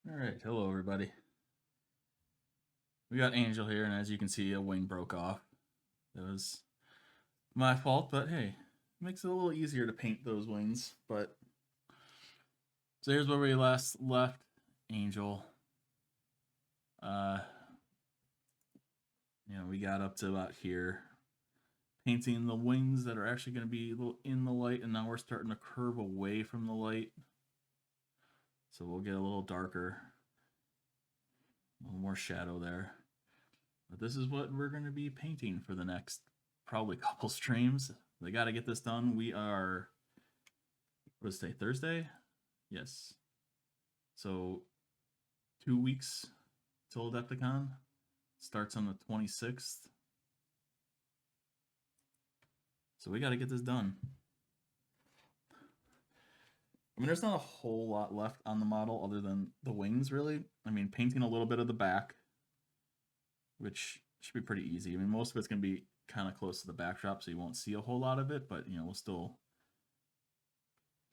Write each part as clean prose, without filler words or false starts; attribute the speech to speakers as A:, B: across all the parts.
A: All right, hello everybody. We got Angel here, and as you can see, a wing broke off. That was my fault, but hey, it makes it a little easier to paint those wings. But so here's where we last left Angel. Uh, we got up to about here, painting the wings that are actually going to be a little in the light, and now we're starting to curve away from the light. So we'll get a little darker, a little more shadow there. But this is what we're going to be painting for the next probably couple streams. They got to get this done. We are, what is today, Thursday? Yes. So 2 weeks till Adepticon. Starts on the 26th. So we got to get this done. I mean, there's not a whole lot left on the model other than the wings, really. I mean, painting a little bit of the back, which should be pretty easy. I mean, most of it's going to be kind of close to the backdrop, so you won't see a whole lot of it, but, we'll still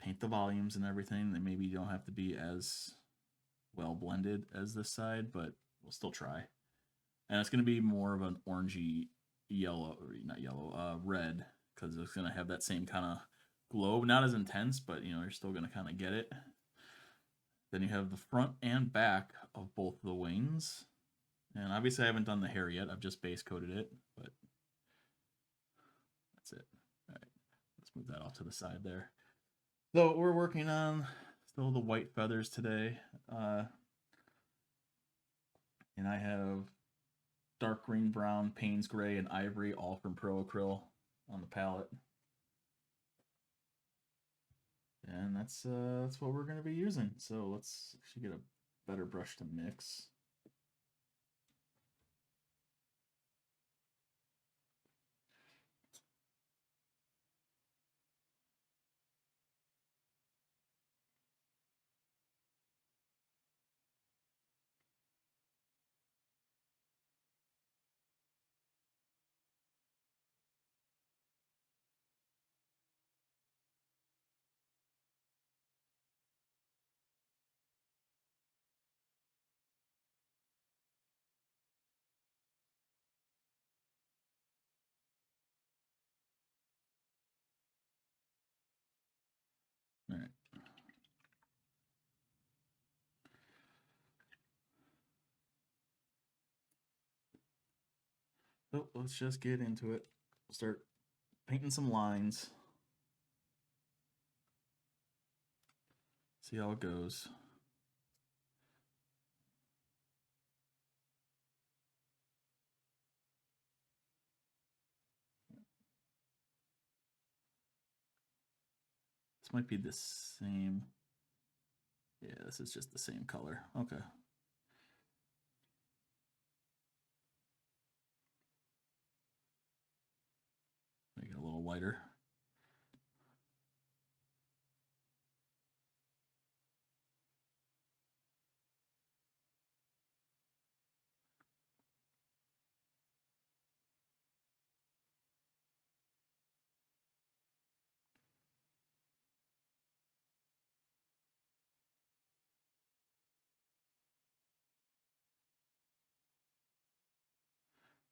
A: paint the volumes and everything. They maybe don't have to be as well blended as this side, but we'll still try. And it's going to be more of an orangey yellow, or not yellow, red, because it's going to have that same kind of glow. Not as intense, but you're still going to kind of get it. Then you have the front and back of both the wings. And obviously I haven't done the hair yet. I've just base coated it, but that's it. All right, let's move that off to the side there. So we're working on still the white feathers today. And I have dark green, brown, Payne's gray, and ivory, all from Pro Acryl on the palette. And that's what we're going to be using. So let's actually get a better brush to mix. All right. So let's just get into it. Start painting some lines. See how it goes. This might be the same. Yeah, this is just the same color. Okay. Make it a little lighter.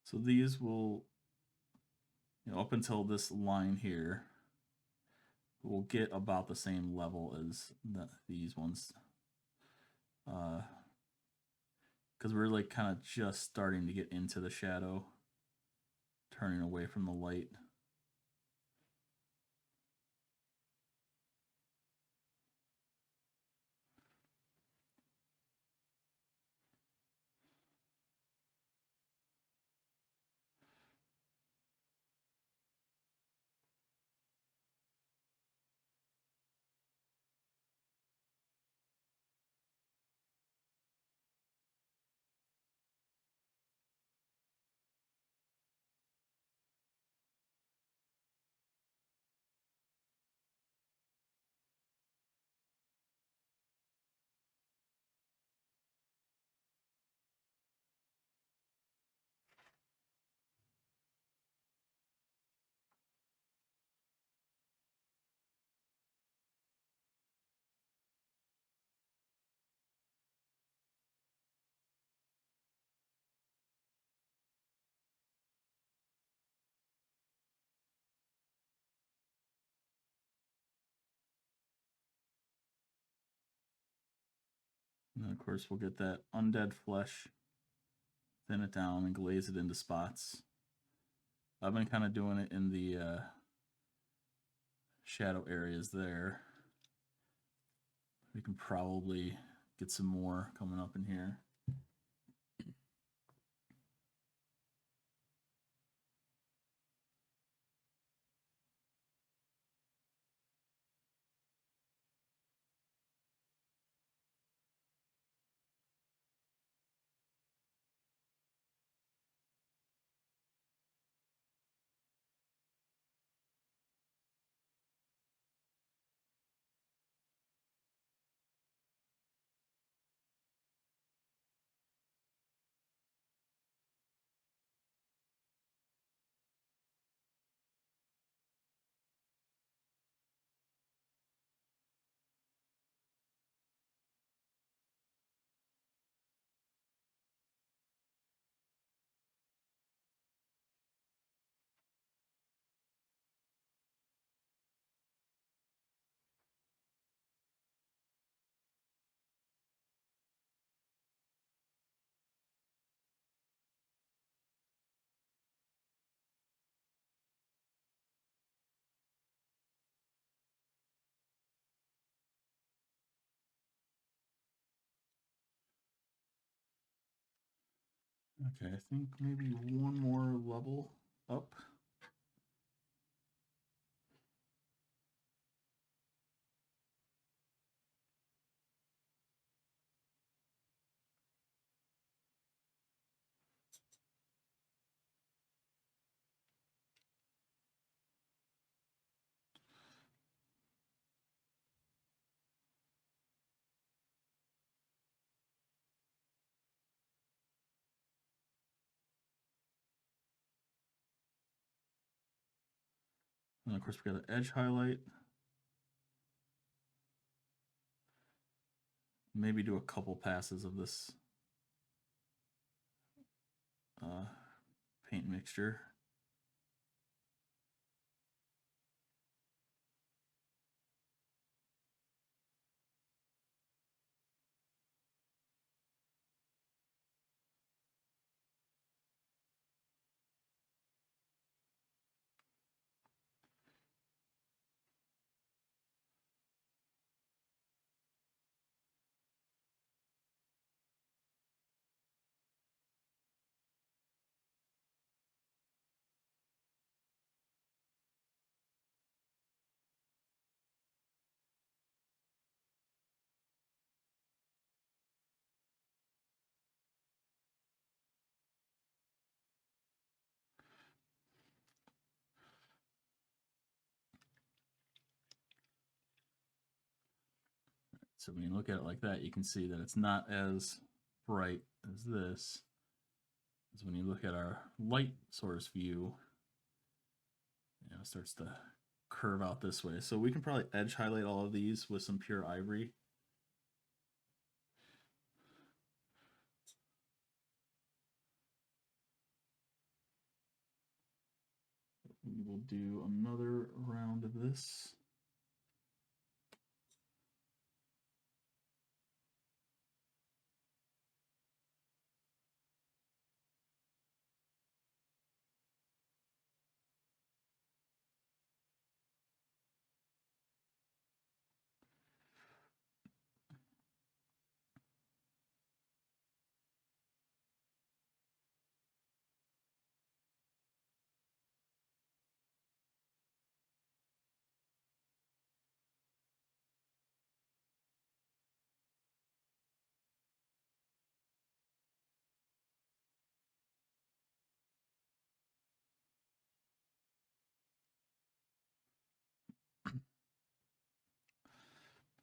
A: So these will, up until this line here, will get about the same level as these ones. Because we're like kind of just starting to get into the shadow, turning away from the light. And then of course we'll get that undead flesh, thin it down, and glaze it into spots. I've been kind of doing it in the shadow areas there. We can probably get some more coming up in here. Okay, I think maybe one more level up. And of course we got an edge highlight. Maybe do a couple passes of this paint mixture. So when you look at it like that, you can see that it's not as bright as this. As when you look at our light source view, it starts to curve out this way. So we can probably edge highlight all of these with some pure ivory. We will do another round of this.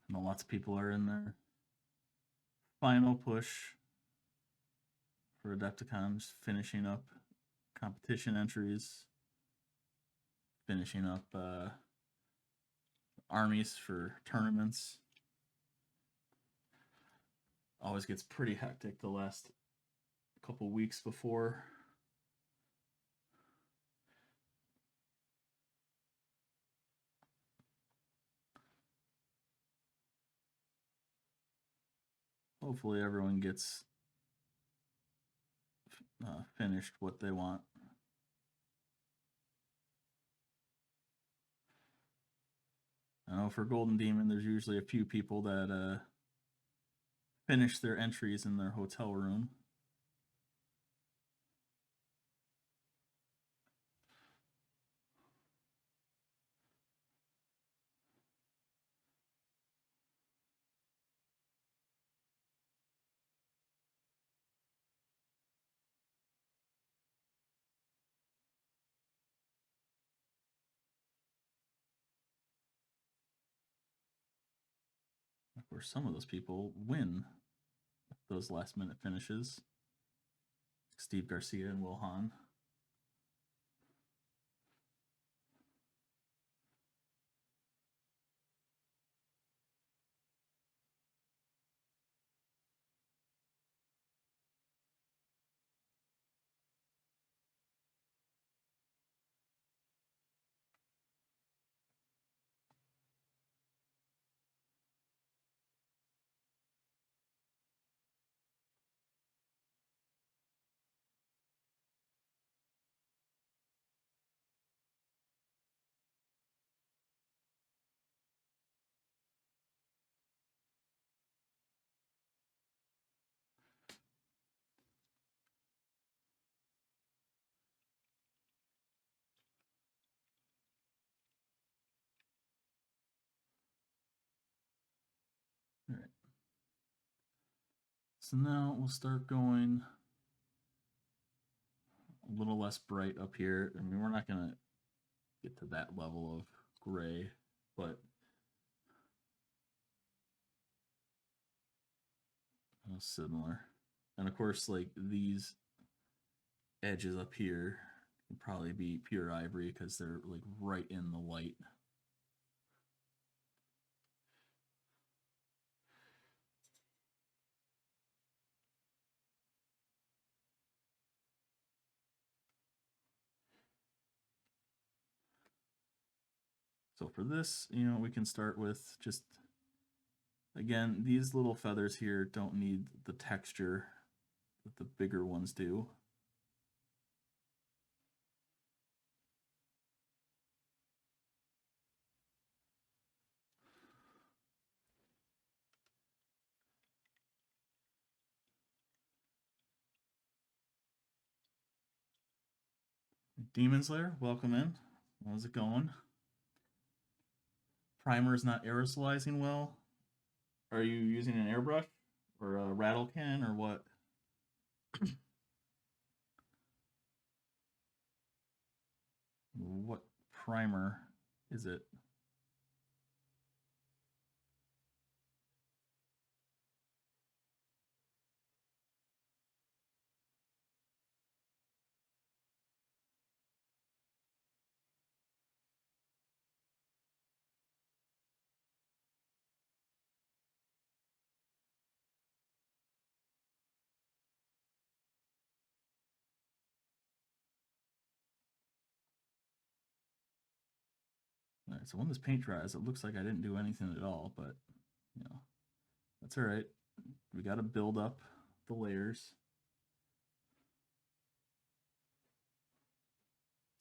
A: I know lots of people are in their final push for Adepticons, finishing up competition entries, finishing up armies for tournaments. Always gets pretty hectic the last couple weeks before. Oh, hopefully everyone gets finished what they want. I know for Golden Demon, there's usually a few people that finish their entries in their hotel room. Of course, some of those people win those last minute finishes. Steve Garcia and Will Hahn. All right. So now we'll start going a little less bright up here. I mean, we're not going to get to that level of gray, but similar. And of course, like these edges up here can probably be pure ivory because they're like right in the light. So for this, you know, we can start with just, again, these little feathers here don't need the texture that the bigger ones do. Demon Slayer, welcome in. How's it going? Primer is not aerosolizing well. Are you using an airbrush or a rattle can or what? What primer is it? All right, so when this paint dries, it looks like I didn't do anything at all, but you know, that's all right. We got to build up the layers.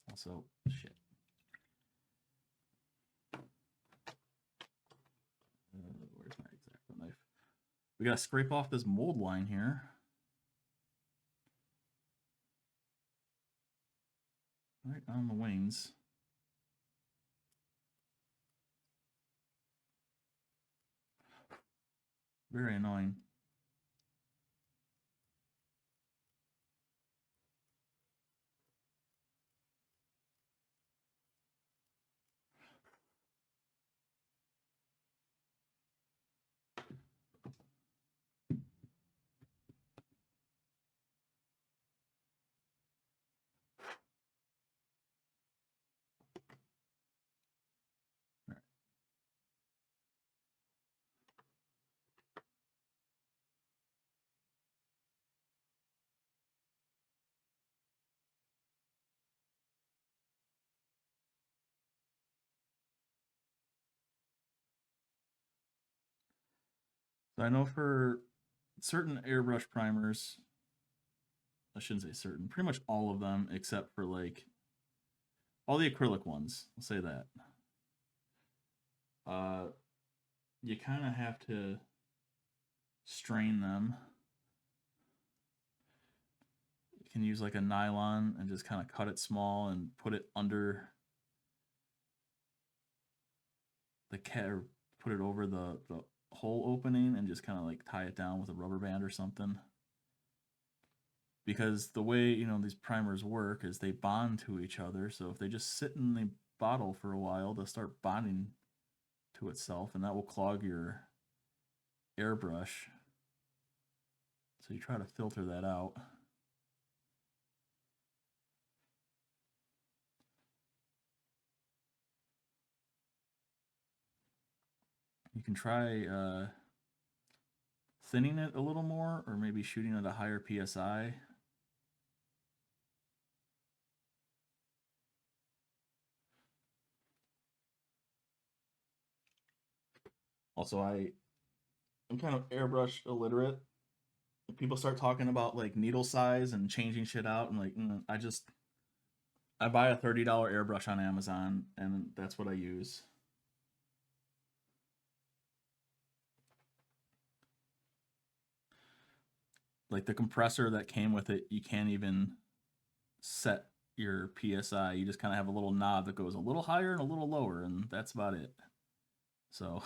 A: Also, shit. Where's my X-Acto knife? We got to scrape off this mold line here. Right on the wings. Very annoying. So I know for certain airbrush primers, I shouldn't say certain, pretty much all of them except for like all the acrylic ones, I'll say that. Uh, you kind of have to strain them. You can use like a nylon and just kind of cut it small and put it under the cat, or put it over the hole opening and just kind of like tie it down with a rubber band or something. Because the way, you know, these primers work is they bond to each other. So if they just sit in the bottle for a while, they'll start bonding to itself, and that will clog your airbrush. So you try to filter that out. You can try thinning it a little more, or maybe shooting at a higher PSI. Also, I'm kind of airbrush illiterate. People start talking about like needle size and changing shit out, and like I buy a $30 airbrush on Amazon, and that's what I use. Like the compressor that came with it, you can't even set your PSI. You just kind of have a little knob that goes a little higher and a little lower, and that's about it. So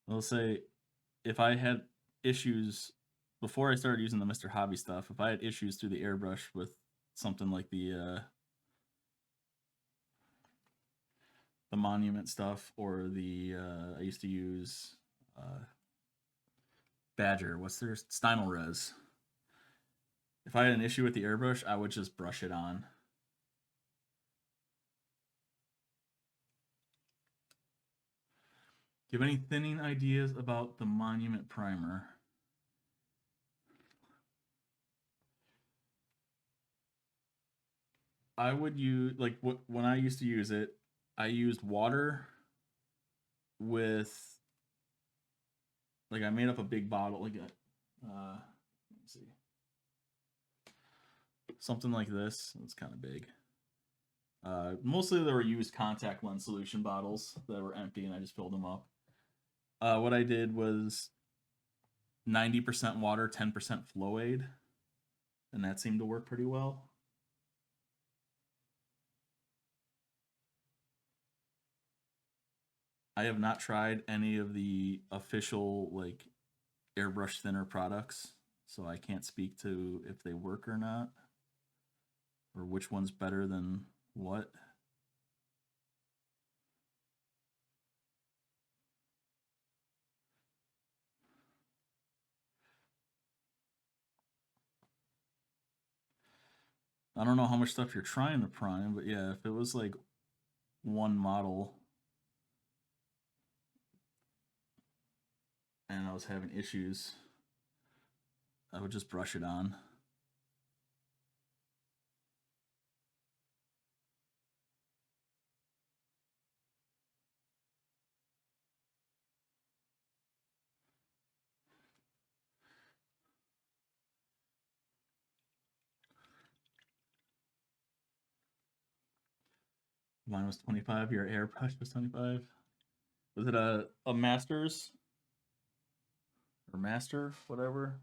A: I'll say if I had issues before I started using the Mr. Hobby stuff, if I had issues through the airbrush with something like the Monument stuff, or the I used to use Badger. What's their Stynal Res? If I had an issue with the airbrush, I would just brush it on. Do you have any thinning ideas about the Monument primer? I would use like when I used to use it, I used water with like I made up a big bottle like let's see, something like this. It's kind of big. Mostly they were used contact lens solution bottles that were empty, and I just filled them up. What I did was 90% water, 10% flow aid, and that seemed to work pretty well. I have not tried any of the official like airbrush thinner products, so I can't speak to if they work or not, or which one's better than what. I don't know how much stuff you're trying to prime, but yeah, if it was like one model and I was having issues, I would just brush it on. Mine was 25. Your airbrush was 25. Was it a Masters or Master, whatever?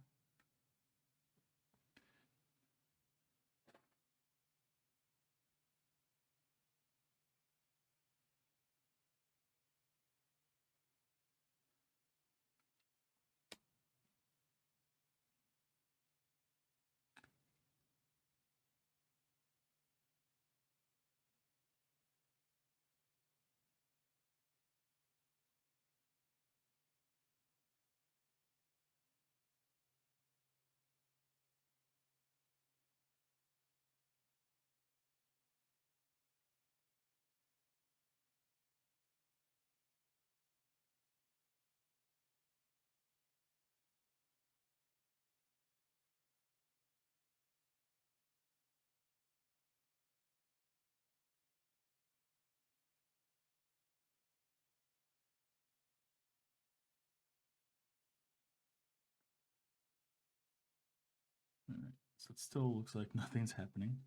A: So it still looks like nothing's happening.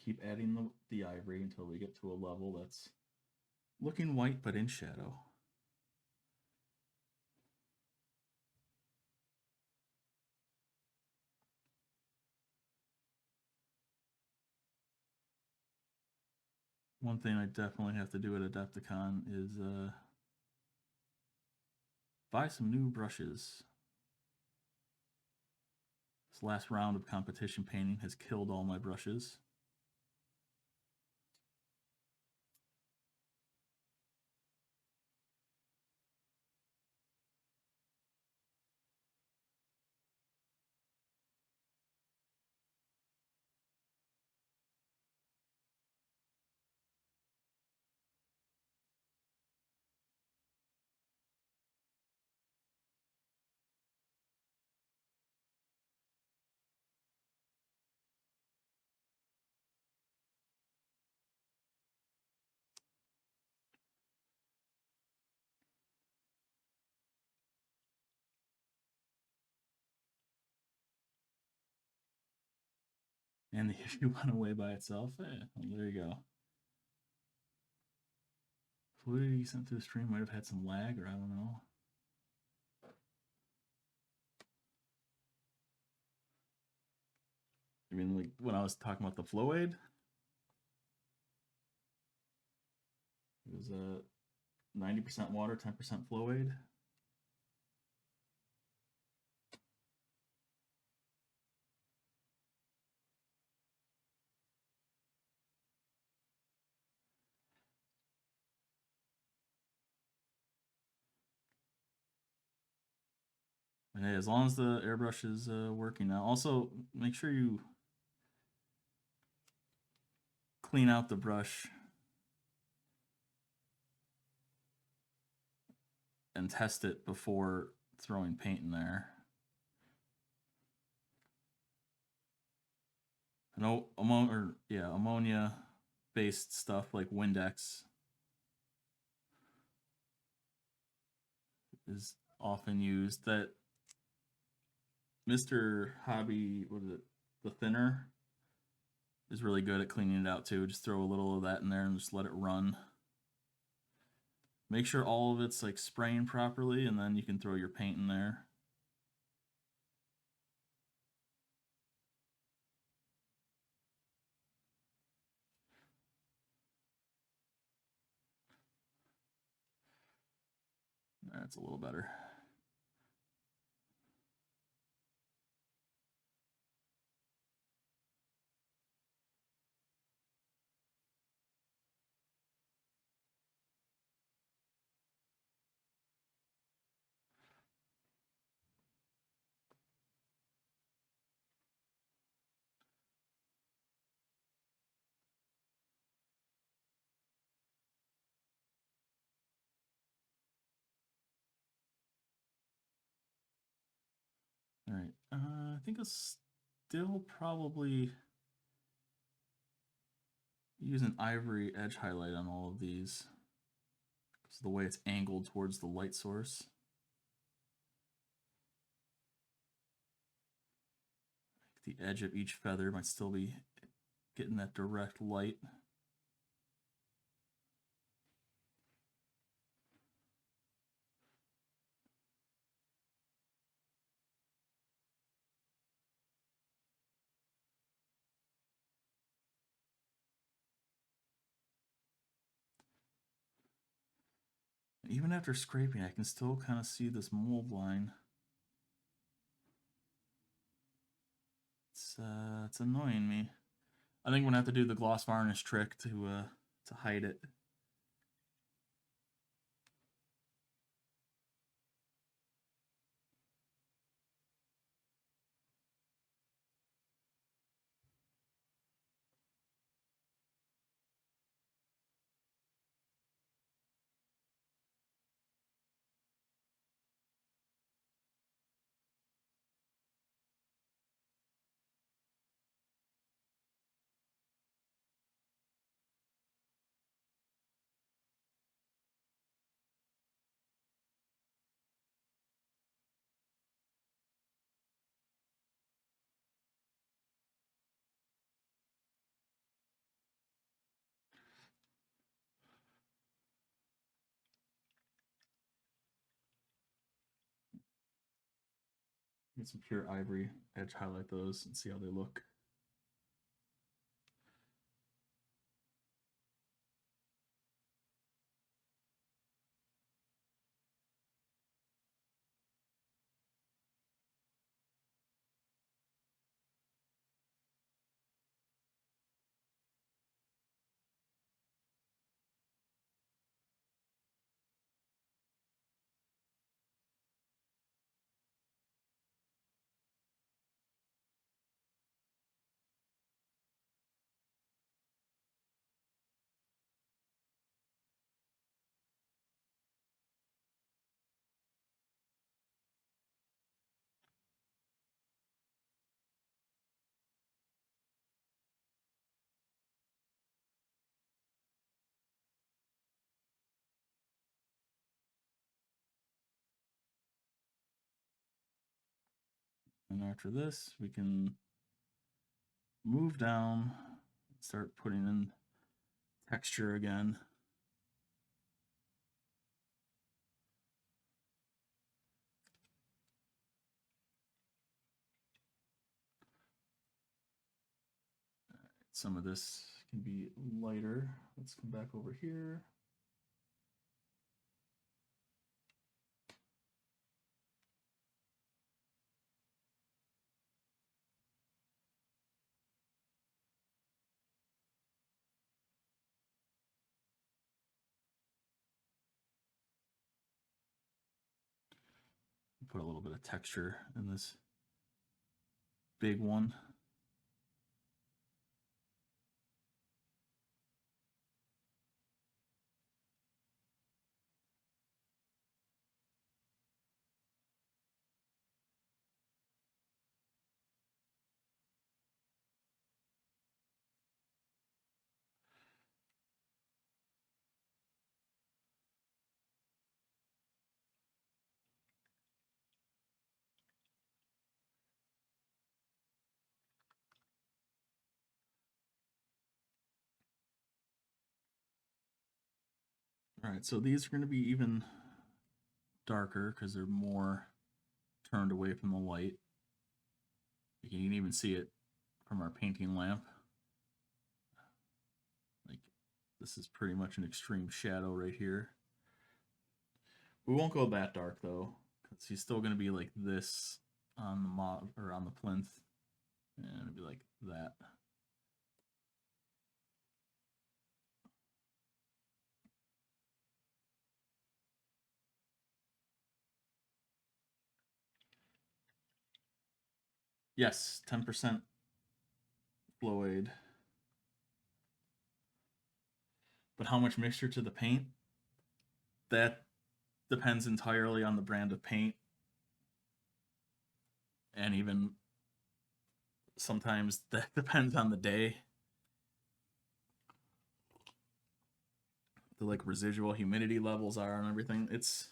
A: Keep adding the ivory until we get to a level that's looking white but in shadow. One thing I definitely have to do at Adepticon is buy some new brushes. This last round of competition painting has killed all my brushes. And the issue went away by itself. Well, there you go. Fluidity sent through the stream might have had some lag, or I don't know. I mean, like when I was talking about the flow aid, it was 90% water, 10% flow aid. And hey, as long as the airbrush is working now. Also, make sure you clean out the brush and test it before throwing paint in there. No ammonia-based stuff like Windex is often used. That Mr. Hobby, what is it? The thinner is really good at cleaning it out too. Just throw a little of that in there and just let it run. Make sure all of it's like spraying properly, and then you can throw your paint in there. That's a little better. All right, I think I'll still probably use an ivory edge highlight on all of these because of the way it's angled towards the light source. The edge of each feather might still be getting that direct light. Even after scraping, I can still kind of see this mold line. It's annoying me. I think I'm gonna have to do the gloss varnish trick to hide it. Get some pure ivory, edge highlight those and see how they look. And after this, we can move down, start putting in texture again. Some of this can be lighter. Let's come back over here. Put a little bit of texture in this big one. All right, so these are going to be even darker because they're more turned away from the light. You can even see it from our painting lamp. Like, this is pretty much an extreme shadow right here. We won't go that dark though, because he's still going to be like this on the mod or on the plinth, and it'll be like that. Yes, 10% flow aid. But how much mixture to the paint? That depends entirely on the brand of paint. And even sometimes that depends on the day. The like residual humidity levels are and everything. It's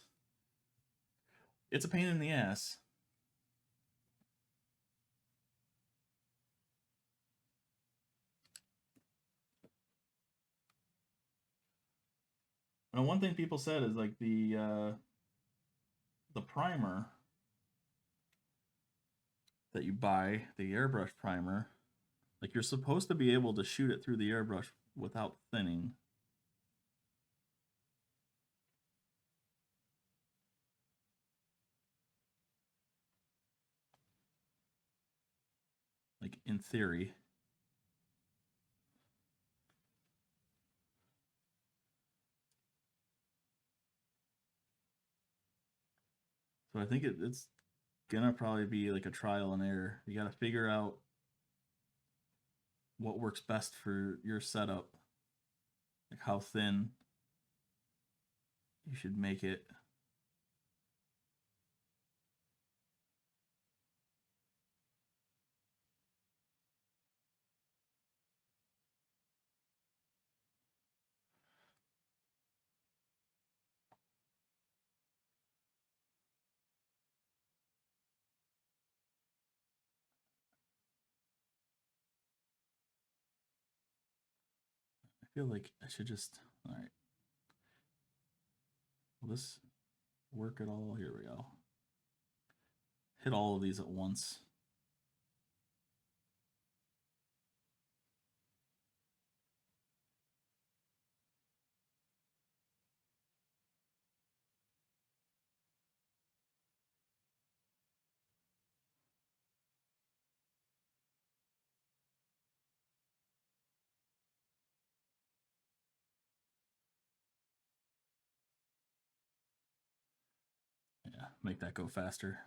A: a pain in the ass. And one thing people said is like the primer that you buy, the airbrush primer, like you're supposed to be able to shoot it through the airbrush without thinning. Like in theory. So I think it's gonna probably be like a trial and error. You gotta figure out what works best for your setup. Like how thin you should make it. I feel like I should just, all right. Will this work at all? Here we go. hit all of these at once. Yeah, make that go faster.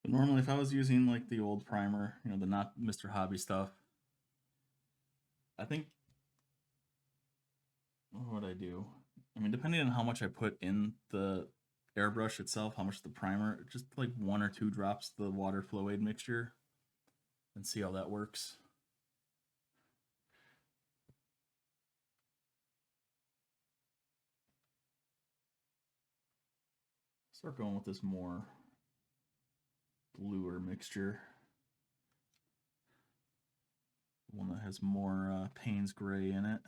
A: But normally, if I was using like the old primer, you know, the not Mr. Hobby stuff, I think what would I do? I mean, depending on how much I put in the airbrush itself, how much the primer, just like 1 or 2 drops the water flow aid mixture, and see how that works. Start going with this more bluer mixture, one that has more Payne's gray in it.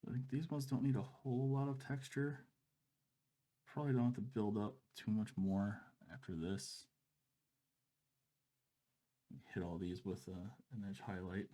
A: I think these ones don't need a whole lot of texture. Probably don't have to build up too much more after this. Hit all these with an edge highlight.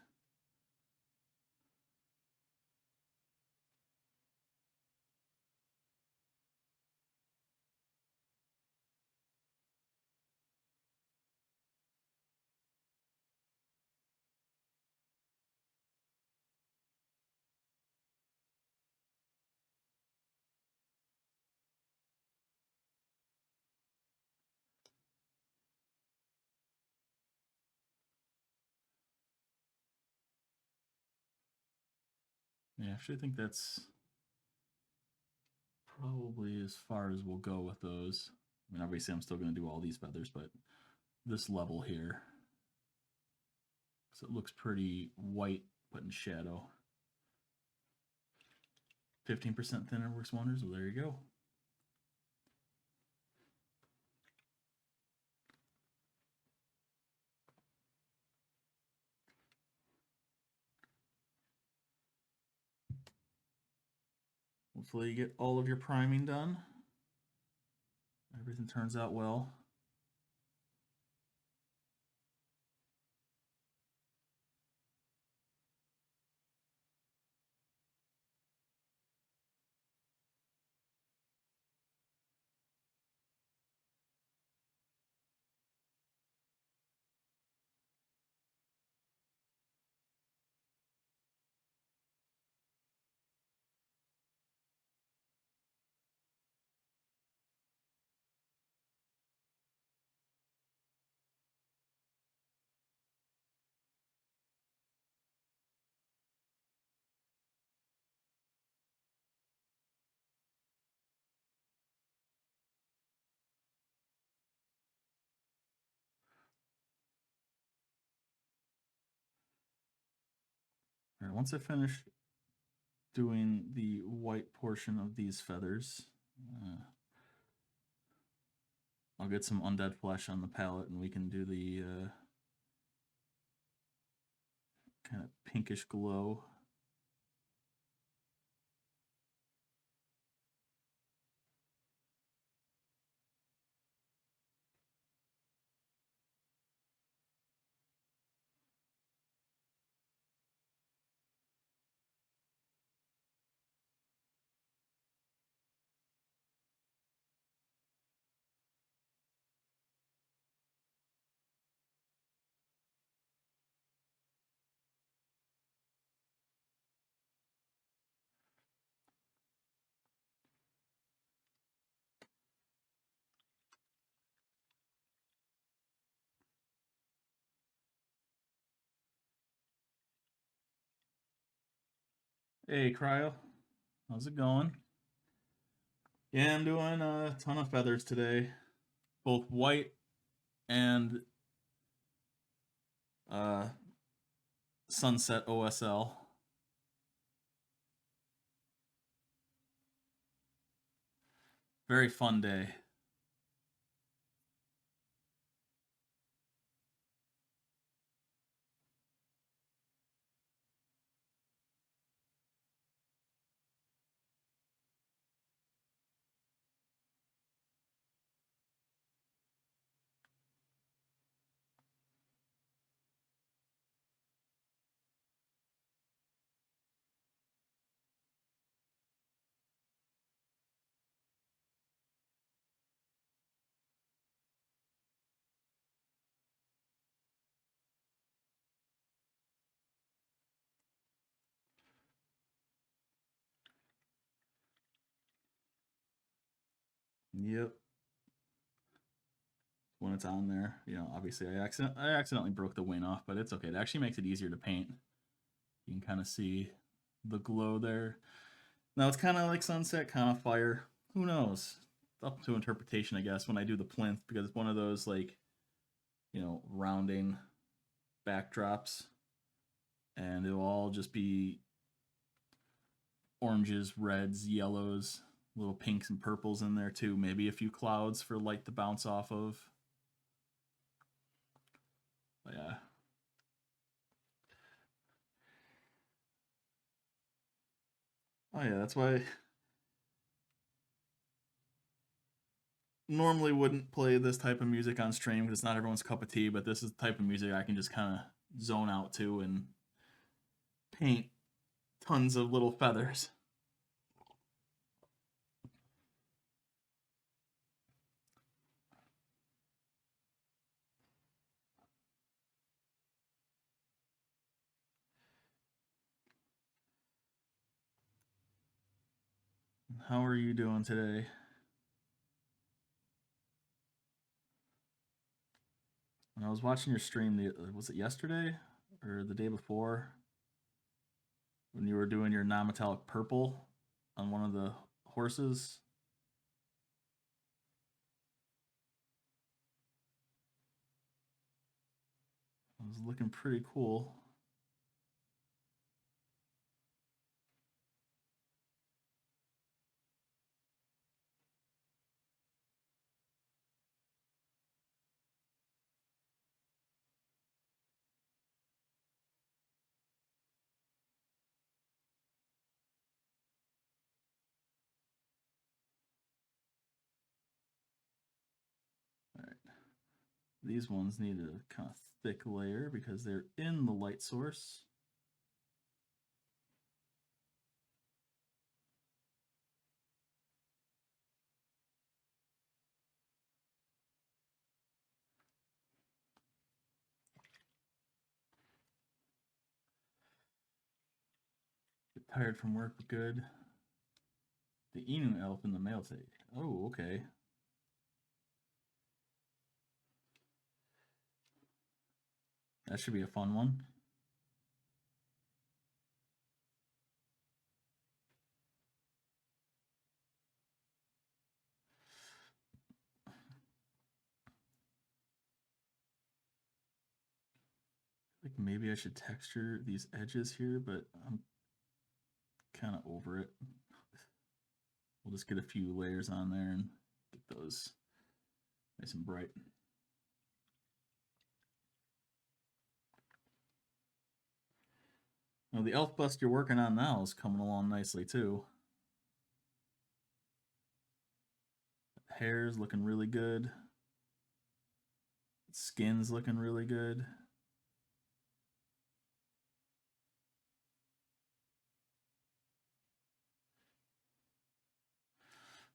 A: Yeah, I actually think that's probably as far as we'll go with those. I mean, obviously, I'm still going to do all these feathers, but this level here, because it looks pretty white but in shadow. 15% thinner works wonders. Well, there you go. Hopefully you get all of your priming done. Everything turns out well. All right, once I finish doing the white portion of these feathers, I'll get some undead flesh on the palette and we can do the kind of pinkish glow. Hey, Cryo. How's it going? Yeah, I'm doing a ton of feathers today, both white and uh, sunset OSL. Very fun day. Yep. When it's on there, obviously I accidentally broke the wing off, but it's okay. It actually makes it easier to paint. You can kind of see the glow there. Now it's kind of like sunset, kind of fire. Who knows? It's up to interpretation, I guess, when I do the plinth, because it's one of those rounding backdrops, and it'll all just be oranges, reds, yellows, little pinks and purples in there too. Maybe a few clouds for light to bounce off of. But yeah. Oh yeah, that's why I normally wouldn't play this type of music on stream because it's not everyone's cup of tea, but this is the type of music I can just kind of zone out to and paint tons of little feathers. How are you doing today? When I was watching your stream, was it yesterday or the day before? when you were doing your non-metallic purple on one of the horses. It was looking pretty cool. All right. These ones need a kind of thick layer because they're in the light source. Get tired from work, but good. The Inu elf in the mail today. Oh, okay. That should be a fun one. Like maybe I should texture these edges here, but I'm kind of over it. We'll just get a few layers on there and get those nice and bright. Now the elf bust you're working on now is coming along nicely too. Hair's looking really good. Skin's looking really good.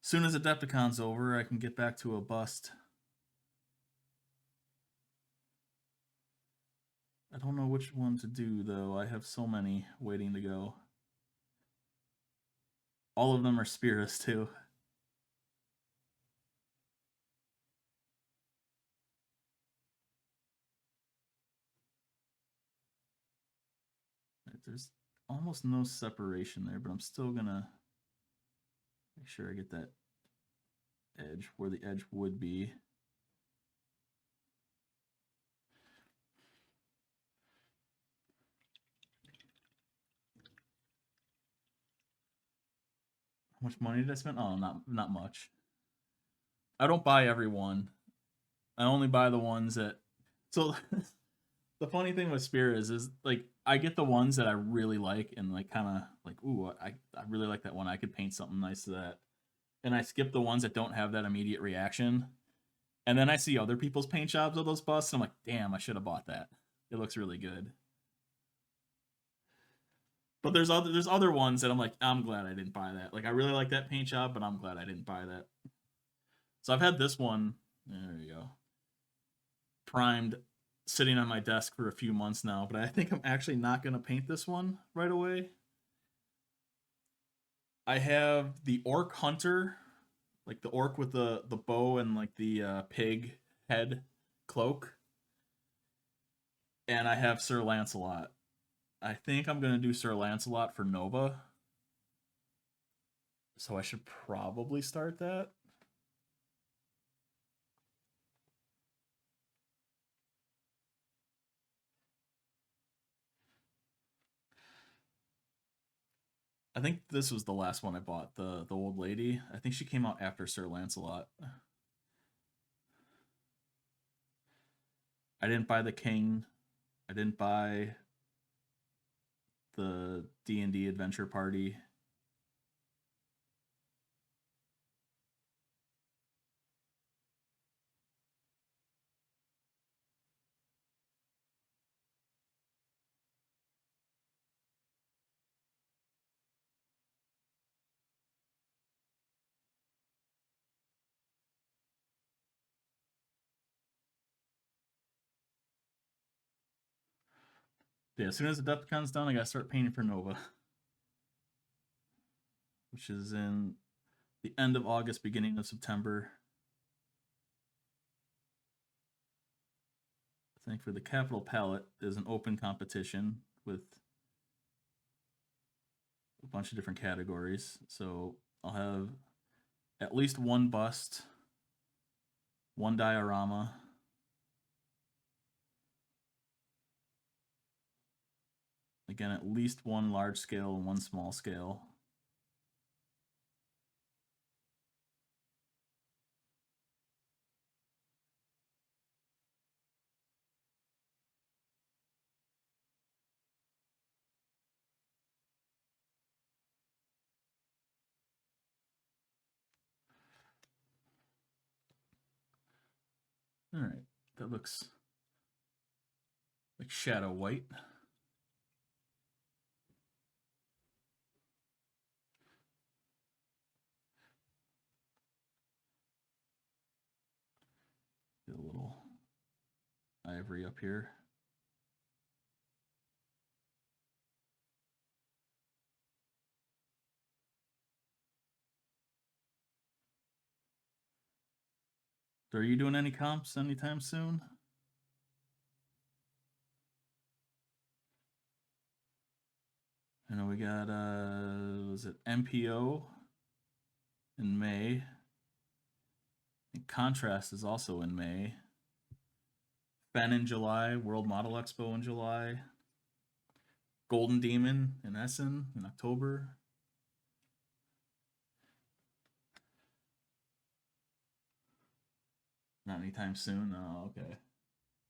A: Soon as Adepticon's over, I can get back to a bust. I don't know which one to do though. I have so many waiting to go. All of them are Spears too. There's almost no separation there, but I'm still gonna make sure I get that edge where the edge would be. How much money did I spend? Oh, not much. I don't buy every one. I only buy the ones that. So the funny thing with Spear is like I get the ones that I really like and like kind of like ooh I really like that one. I could paint something nice to that, and I skip the ones that don't have that immediate reaction. And then I see other people's paint jobs of those busts, and I'm like, damn, I should have bought that. It looks really good. But there's other ones that I'm like, I'm glad I didn't buy that. Like I really like that paint job, but I'm glad I didn't buy that. So I've had this one. There you go. Primed, sitting on my desk for a few months now, but I think I'm actually not going to paint this one right away. I have the Orc Hunter, like the orc with the bow and like the pig head cloak, and I have Sir Lancelot. I think I'm gonna do Sir Lancelot for Nova, so I should probably start that. I think this was the last one I bought, the old lady. I think she came out after Sir Lancelot. I didn't buy the king. I didn't buy the D&D adventure party. Yeah, as soon as the Adepticon's done, I gotta start painting for Nova, which is in the end of August, beginning of September. I think for the Capital Palette is an open competition with a bunch of different categories. So I'll have at least one bust, one diorama, again, at least one large scale and one small scale. All right, that looks like shadow white. Get a little ivory up here. So are you doing any comps anytime soon? I know we got was it MPO in May? And Contrast is also in May. Ben in July, World Model Expo in July. Golden Demon in Essen in October. Not anytime soon. Oh, okay.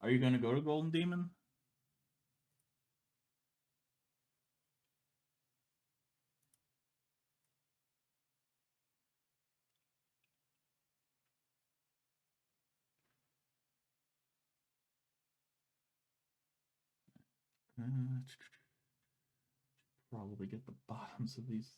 A: Are you going to go to Golden Demon? Probably get the bottoms of these.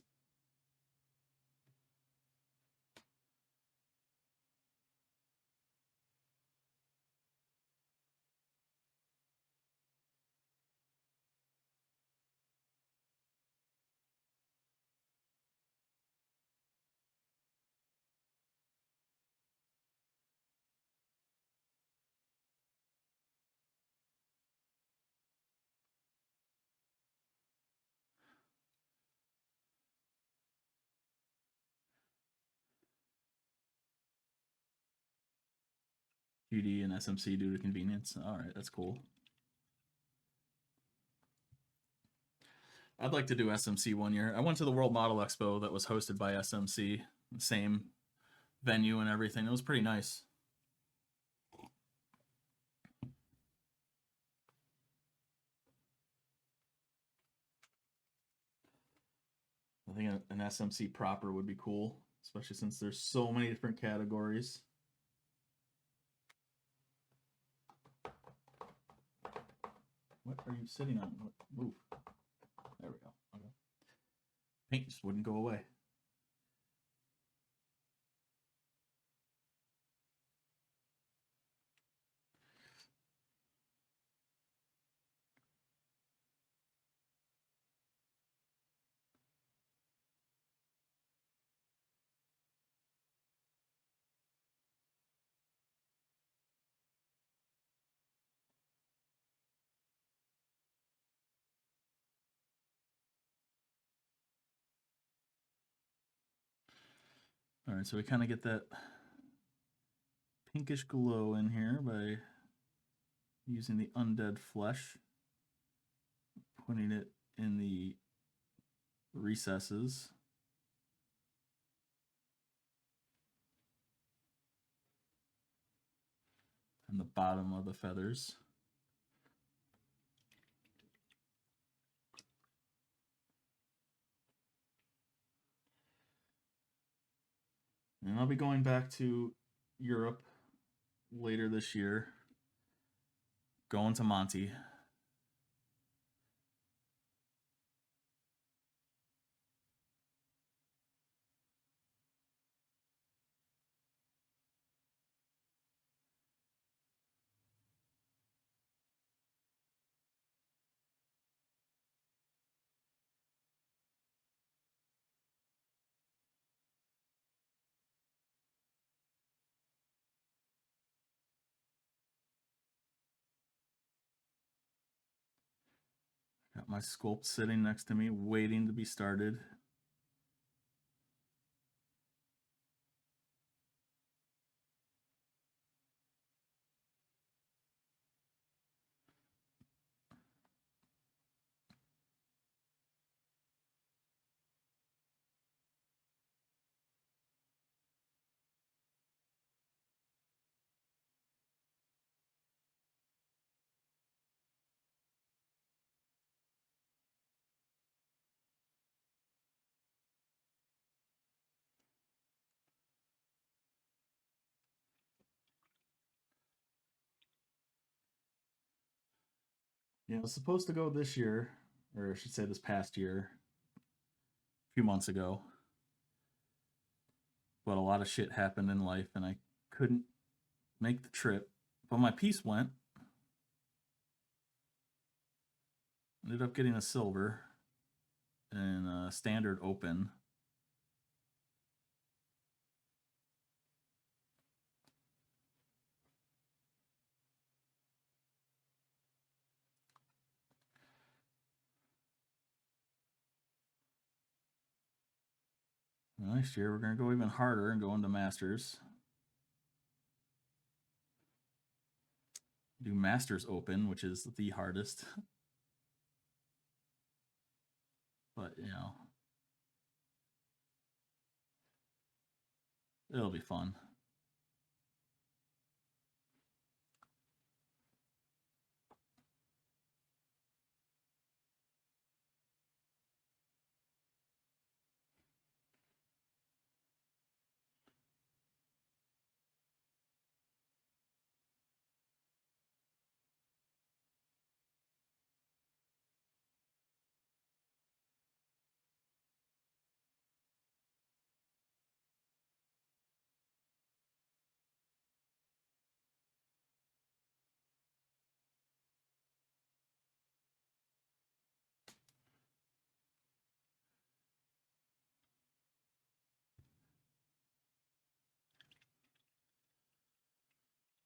A: GD and SMC due to convenience. All right, that's cool. I'd like to do SMC one year. I went to the World Model Expo that was hosted by SMC, same venue and everything. It was pretty nice. I think an SMC proper would be cool, especially since there's so many different categories. What are you sitting on? Move. There we go. Okay. Paint just wouldn't go away. All right, so we kind of get that pinkish glow in here by using the undead flesh, putting it in the recesses. And the bottom of the feathers. And I'll be going back to Europe later this year, going to Monty. Got my sculpt sitting next to me, waiting to be started. Yeah, it was supposed to go this year, or I should say this past year, a few months ago. But a lot of shit happened in life and I couldn't make the trip. But my piece went. Ended up getting a silver and a standard open. Next year we're gonna go even harder and go into Masters. Do Masters Open, which is the hardest. But you know, it'll be fun.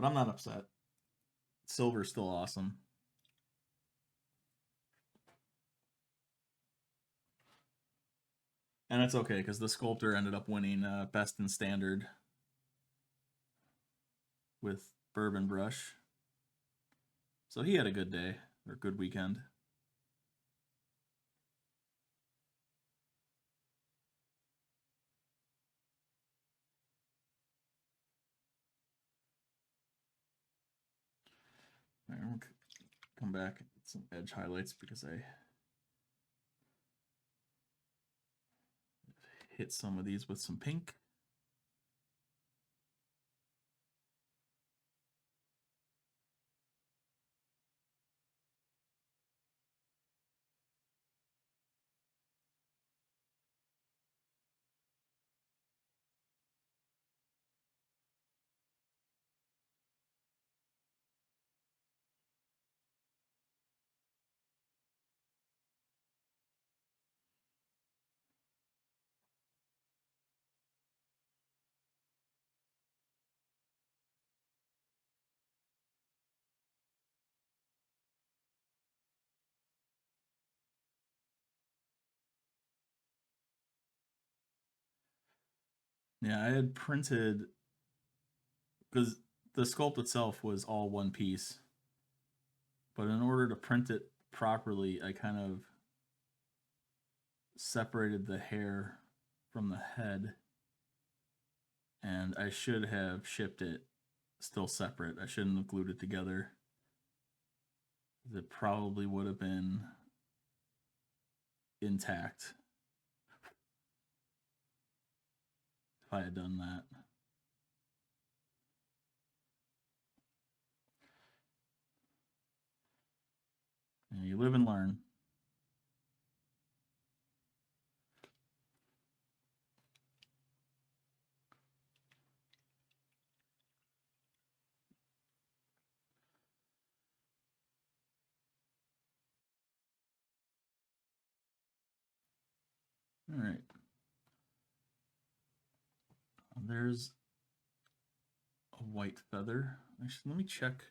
A: But I'm not upset. Silver's still awesome. And it's okay because the sculptor ended up winning best in standard with Bourbon Brush. So he had a good day or good weekend. All right, we'll come back and get some edge highlights because I hit some of these with some pink. Yeah, I had printed because the sculpt itself was all one piece. But in order to print it properly, I kind of separated the hair from the head. And I should have shipped it still separate. I shouldn't have glued it together. It probably would have been intact if I had done that. And you live and learn. All right. There's a white feather. Actually, let me check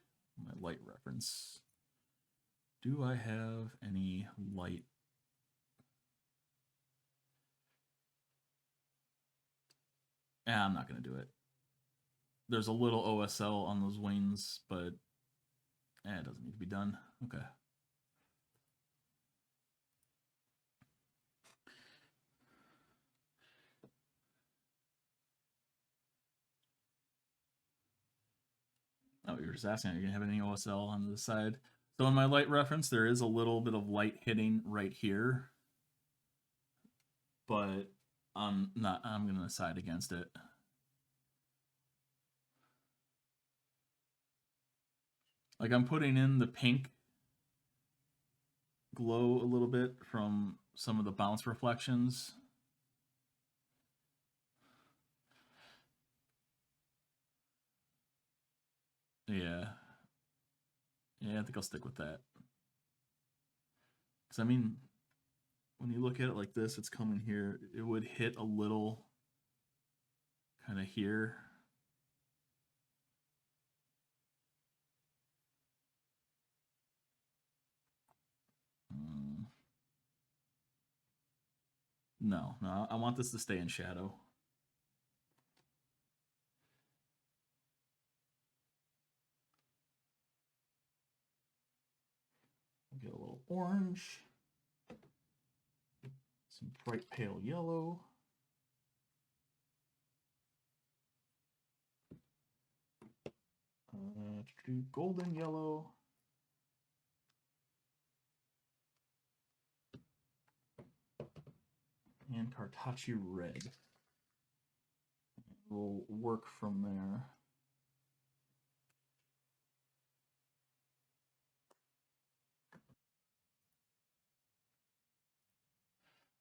A: my light reference. Do I have any light? I'm not going to do it. There's a little OSL on those wings, but it doesn't need to be done. Okay. Oh, you were just asking, are you going to have any OSL on the side? So in my light reference, there is a little bit of light hitting right here, but I'm going to side against it. Like I'm putting in the pink glow a little bit from some of the bounce reflections. Yeah. Yeah, I think I'll stick with that. Because, I mean, when you look at it like this, it's coming here. It would hit a little kind of here. No, I want this to stay in shadow. Get a little orange. Some bright pale yellow. Golden yellow. And Cartacci red. We'll work from there.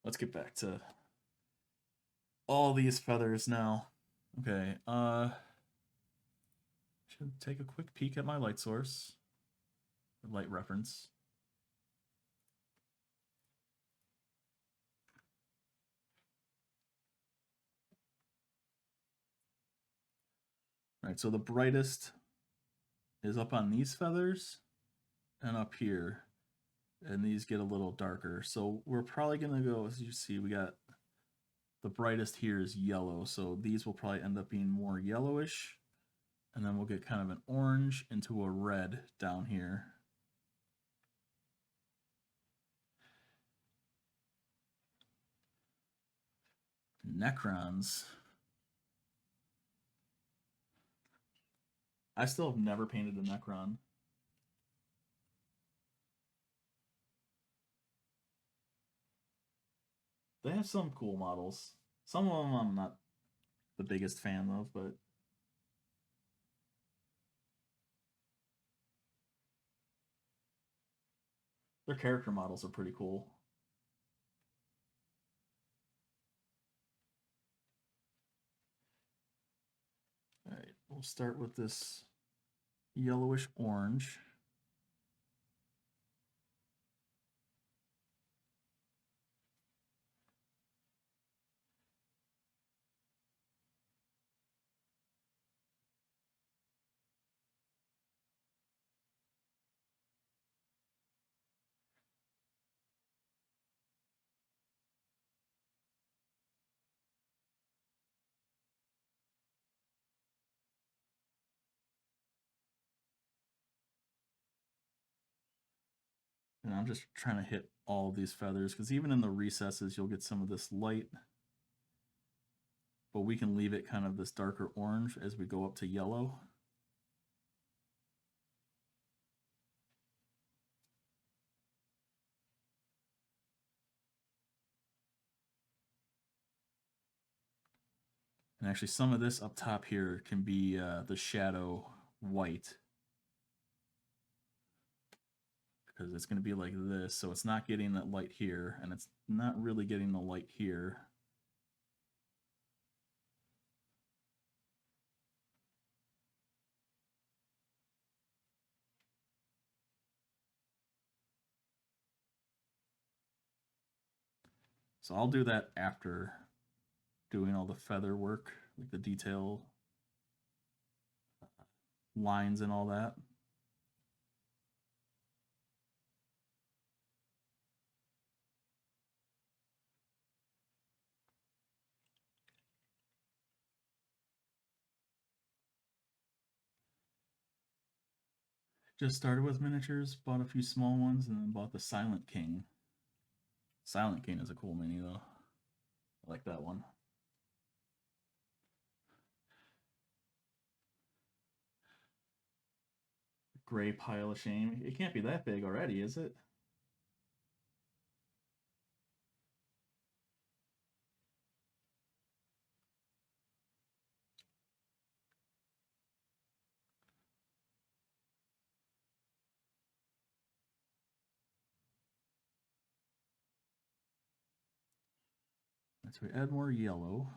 A: Let's get back to all these feathers now. Okay, should take a quick peek at my light source, light reference. All right, so the brightest is up on these feathers and up here, and these get a little darker. So we're probably gonna go, as you see, we got the brightest here is yellow, so these will probably end up being more yellowish, and then we'll get kind of an orange into a red down here. Necrons. I still have never painted a Necron. They have some cool models. Some of them I'm not the biggest fan of, but their character models are pretty cool. All right, we'll start with this yellowish orange. And I'm just trying to hit all these feathers, because even in the recesses, you'll get some of this light. But we can leave it kind of this darker orange as we go up to yellow. And actually some of this up top here can be the shadow white. Because it's going to be like this, so it's not getting that light here, and it's not really getting the light here. So I'll do that after doing all the feather work, like the detail lines and all that. Just started with miniatures, bought a few small ones, and then bought the Silent King. Silent King is a cool mini though. I like that one. Gray pile of shame. It can't be that big already, is it? So we add more yellow.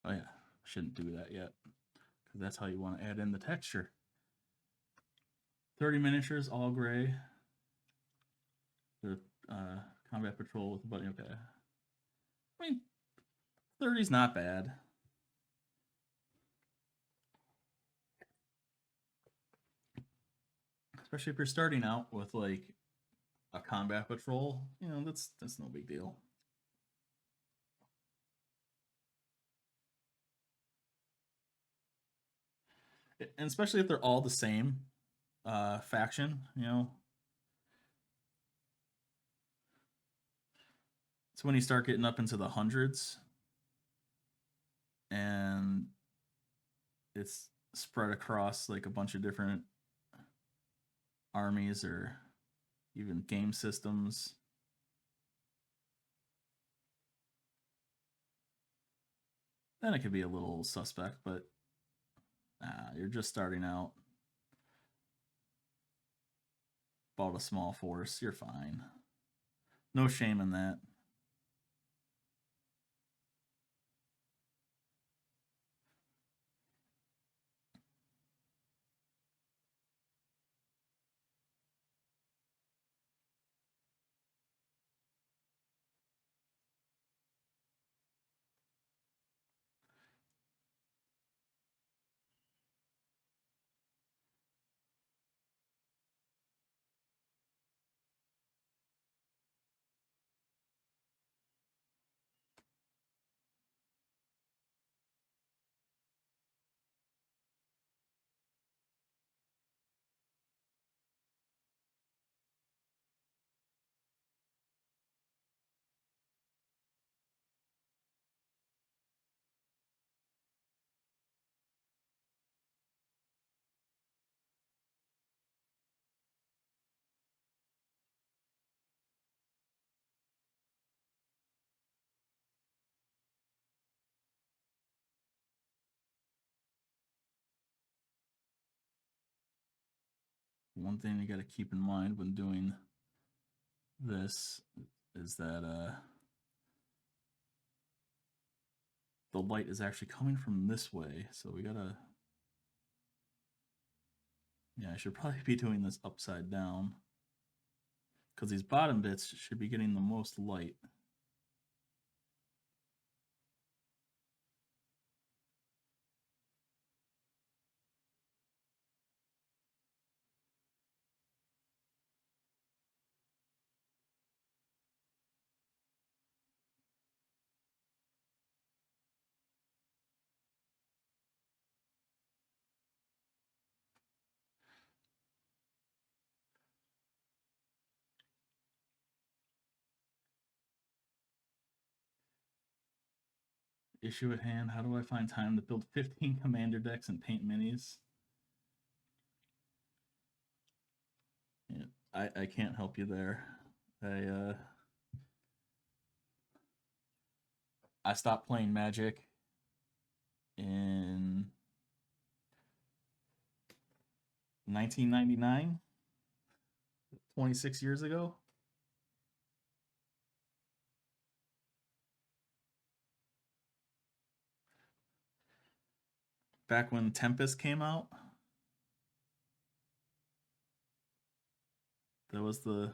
A: Oh yeah, shouldn't do that yet, because that's how you want to add in the texture. 30 miniatures, all gray. The combat patrol with the button. Okay. I mean, 30's not bad. Especially if you're starting out with like a combat patrol, you know, that's no big deal. And especially if they're all the same faction, you know. It's when you start getting up into the hundreds and it's spread across like a bunch of different armies or even game systems. Then it could be a little suspect, but you're just starting out. Bought a small force, you're fine. No shame in that. One thing you got to keep in mind when doing this is that the light is actually coming from this way, so we gotta. Yeah, I should probably be doing this upside down because these bottom bits should be getting the most light. Issue at hand, how do I find time to build 15 commander decks and paint minis? I can't help you there. I stopped playing Magic in 1999, 26 years ago. Back when Tempest came out. That was the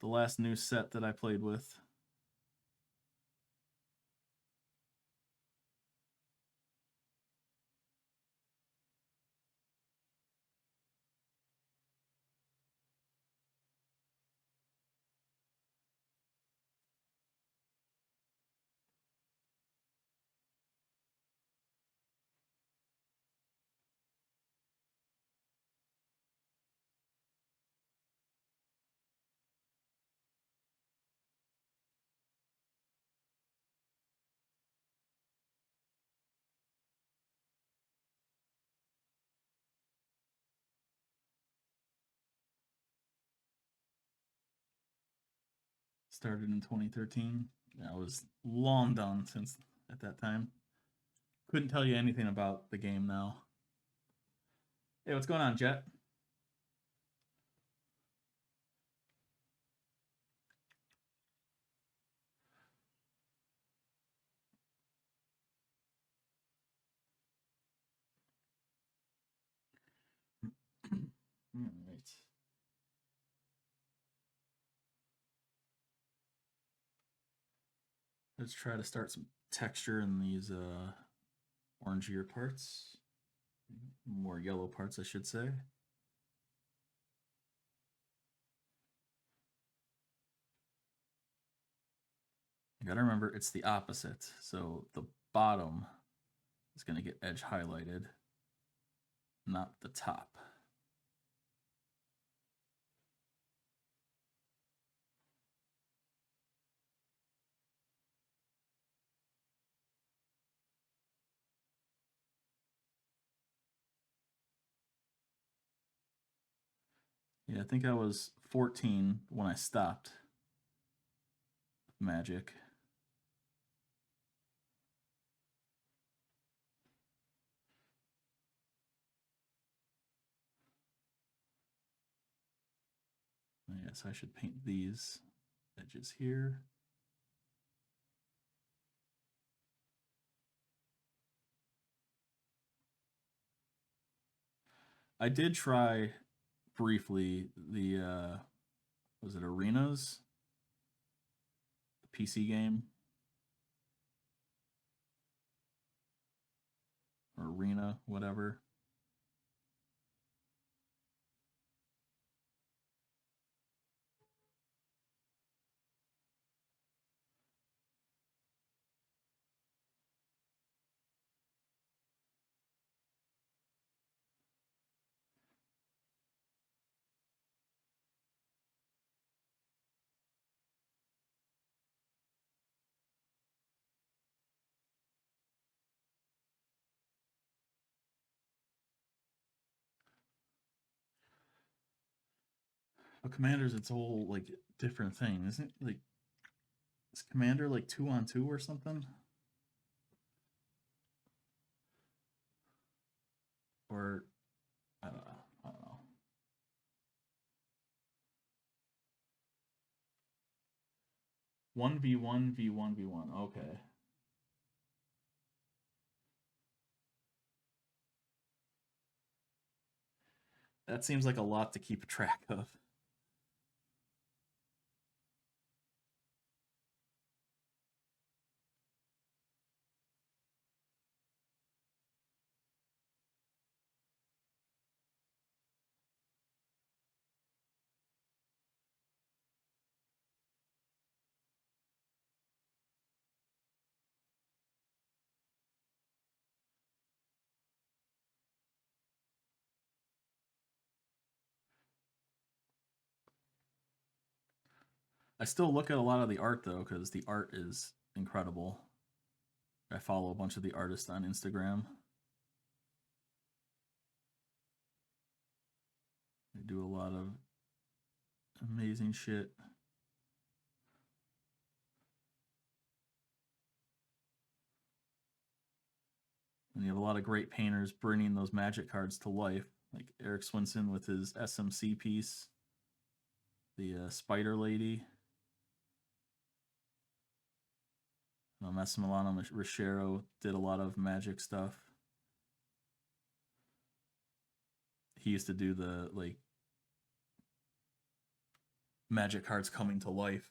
A: last new set that I played with. Started in 2013. I was long done since at that time. Couldn't tell you anything about the game now. Hey, what's going on, Jet? All right. Let's try to start some texture in these orangier parts. More yellow parts, I should say. You gotta remember it's the opposite. So the bottom is gonna get edge highlighted, not the top. Yeah, I think I was 14 when I stopped Magic. Yes, I should paint these edges here. I did try briefly the was it Arenas? The PC game? Or Arena, whatever. But Commander's its whole like different thing, isn't it? Like is Commander like 2-on-2 or something? Or I don't know. I don't know. 1v1v1v1. Okay. That seems like a lot to keep track of. I still look at a lot of the art though, because the art is incredible. I follow a bunch of the artists on Instagram. do a lot of amazing shit. And you have a lot of great painters bringing those magic cards to life, like Eric Swinson with his SMC piece, the Spider Lady. Massimiliano Ricciero did a lot of magic stuff. He used to do the like magic cards coming to life.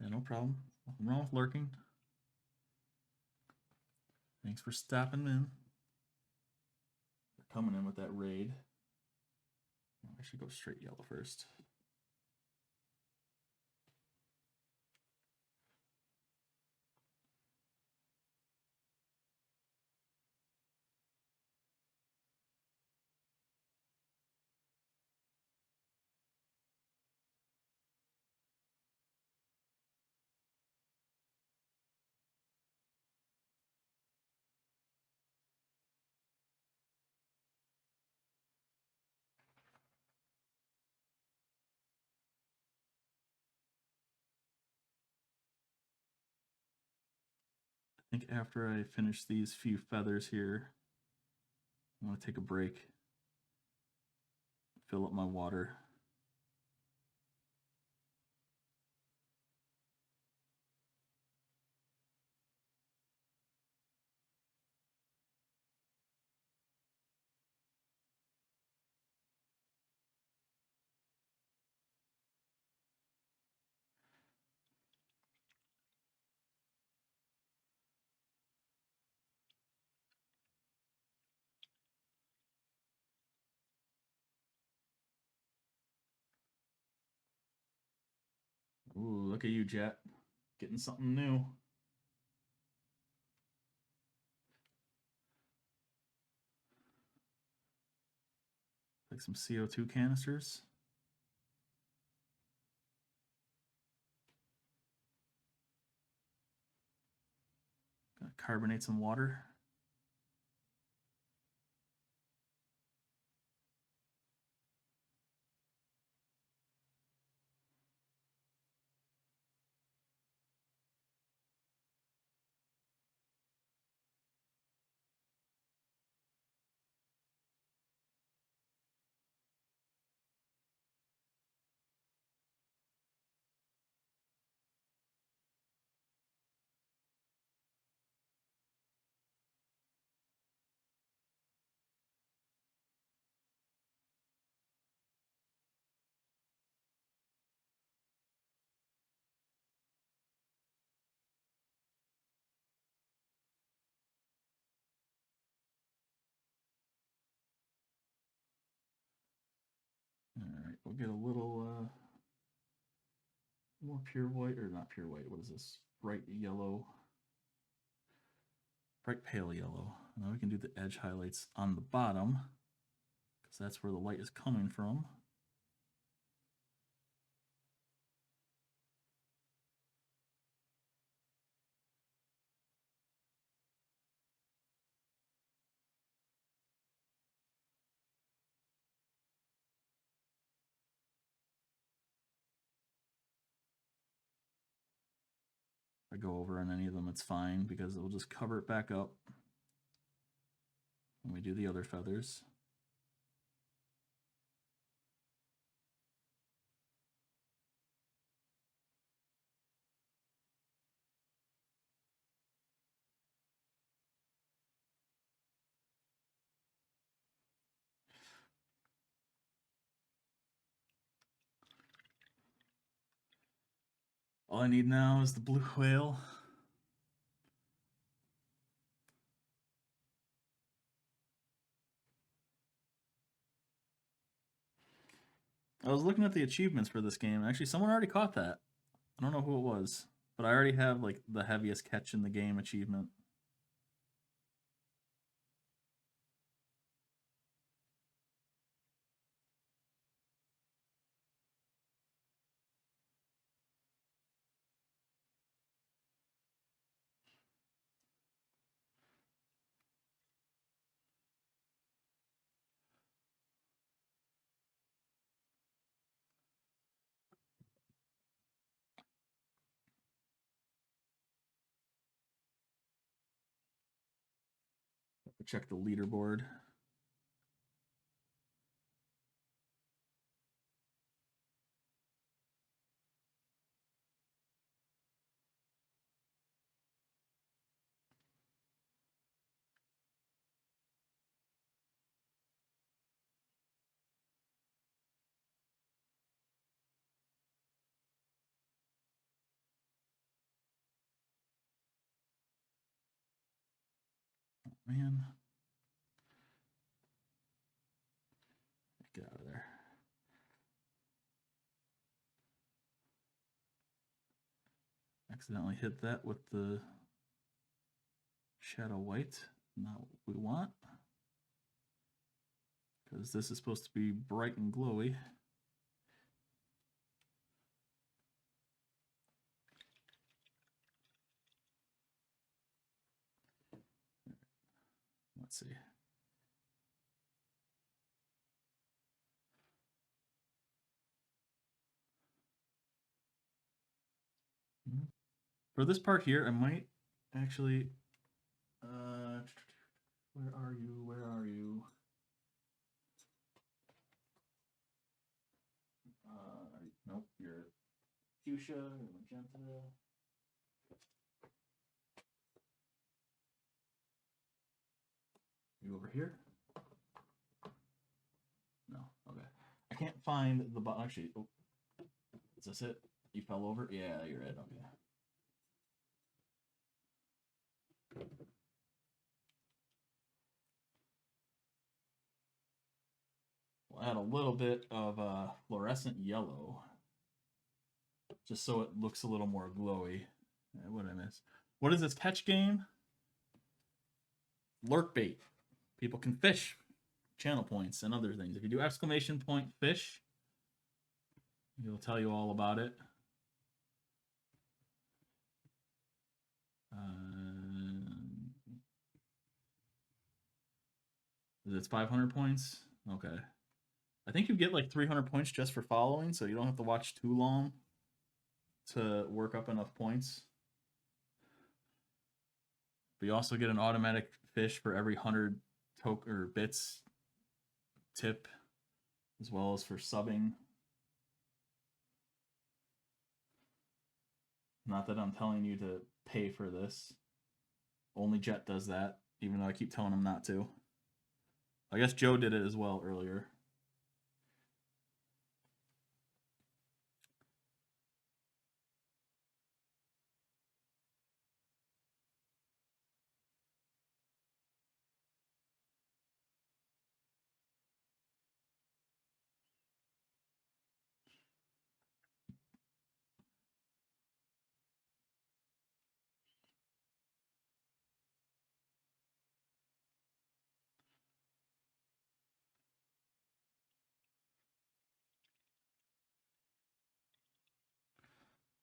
A: Yeah, no problem. Nothing wrong with lurking. Thanks for stopping in. They're coming in with that raid. I should go straight yellow first. I think after I finish these few feathers here, I want to take a break, fill up my water. Ooh, look at you, Jet. Getting something new. Like some CO2 canisters. Gotta carbonate some water. All right, we'll get a little more pure white, or not pure white. What is this? Bright yellow, bright pale yellow. Now we can do the edge highlights on the bottom, because that's where the light is coming from. If I go over on any of them, it's fine, because it will just cover it back up when we do the other feathers. All I need now is the blue whale. I was looking at the achievements for this game. Actually, someone already caught that. I don't know who it was, but I already have like the heaviest catch in the game achievement. Check the leaderboard. Man. Get out of there. Accidentally hit that with the shadow white. Not what we want. Because this is supposed to be bright and glowy. Let's see. For this part here, I might actually. Where are you? Where are you? Nope, you're fuchsia or magenta. You over here? No. Okay. I can't find the button. Actually, oh, is this it? You fell over? Yeah, you're it. Okay. We'll add a little bit of fluorescent yellow, just so it looks a little more glowy. What did I miss? What is this catch game? Lurk bait. People can fish channel points and other things. If you do exclamation point fish, it'll tell you all about it. It's 500 points? Okay. I think you get like 300 points just for following, so you don't have to watch too long to work up enough points. But you also get an automatic fish for every 100 token or bits tip, as well as for subbing. Not that I'm telling you to pay for this. Only Jet does that, even though I keep telling him not to. I guess Joe did it as well earlier.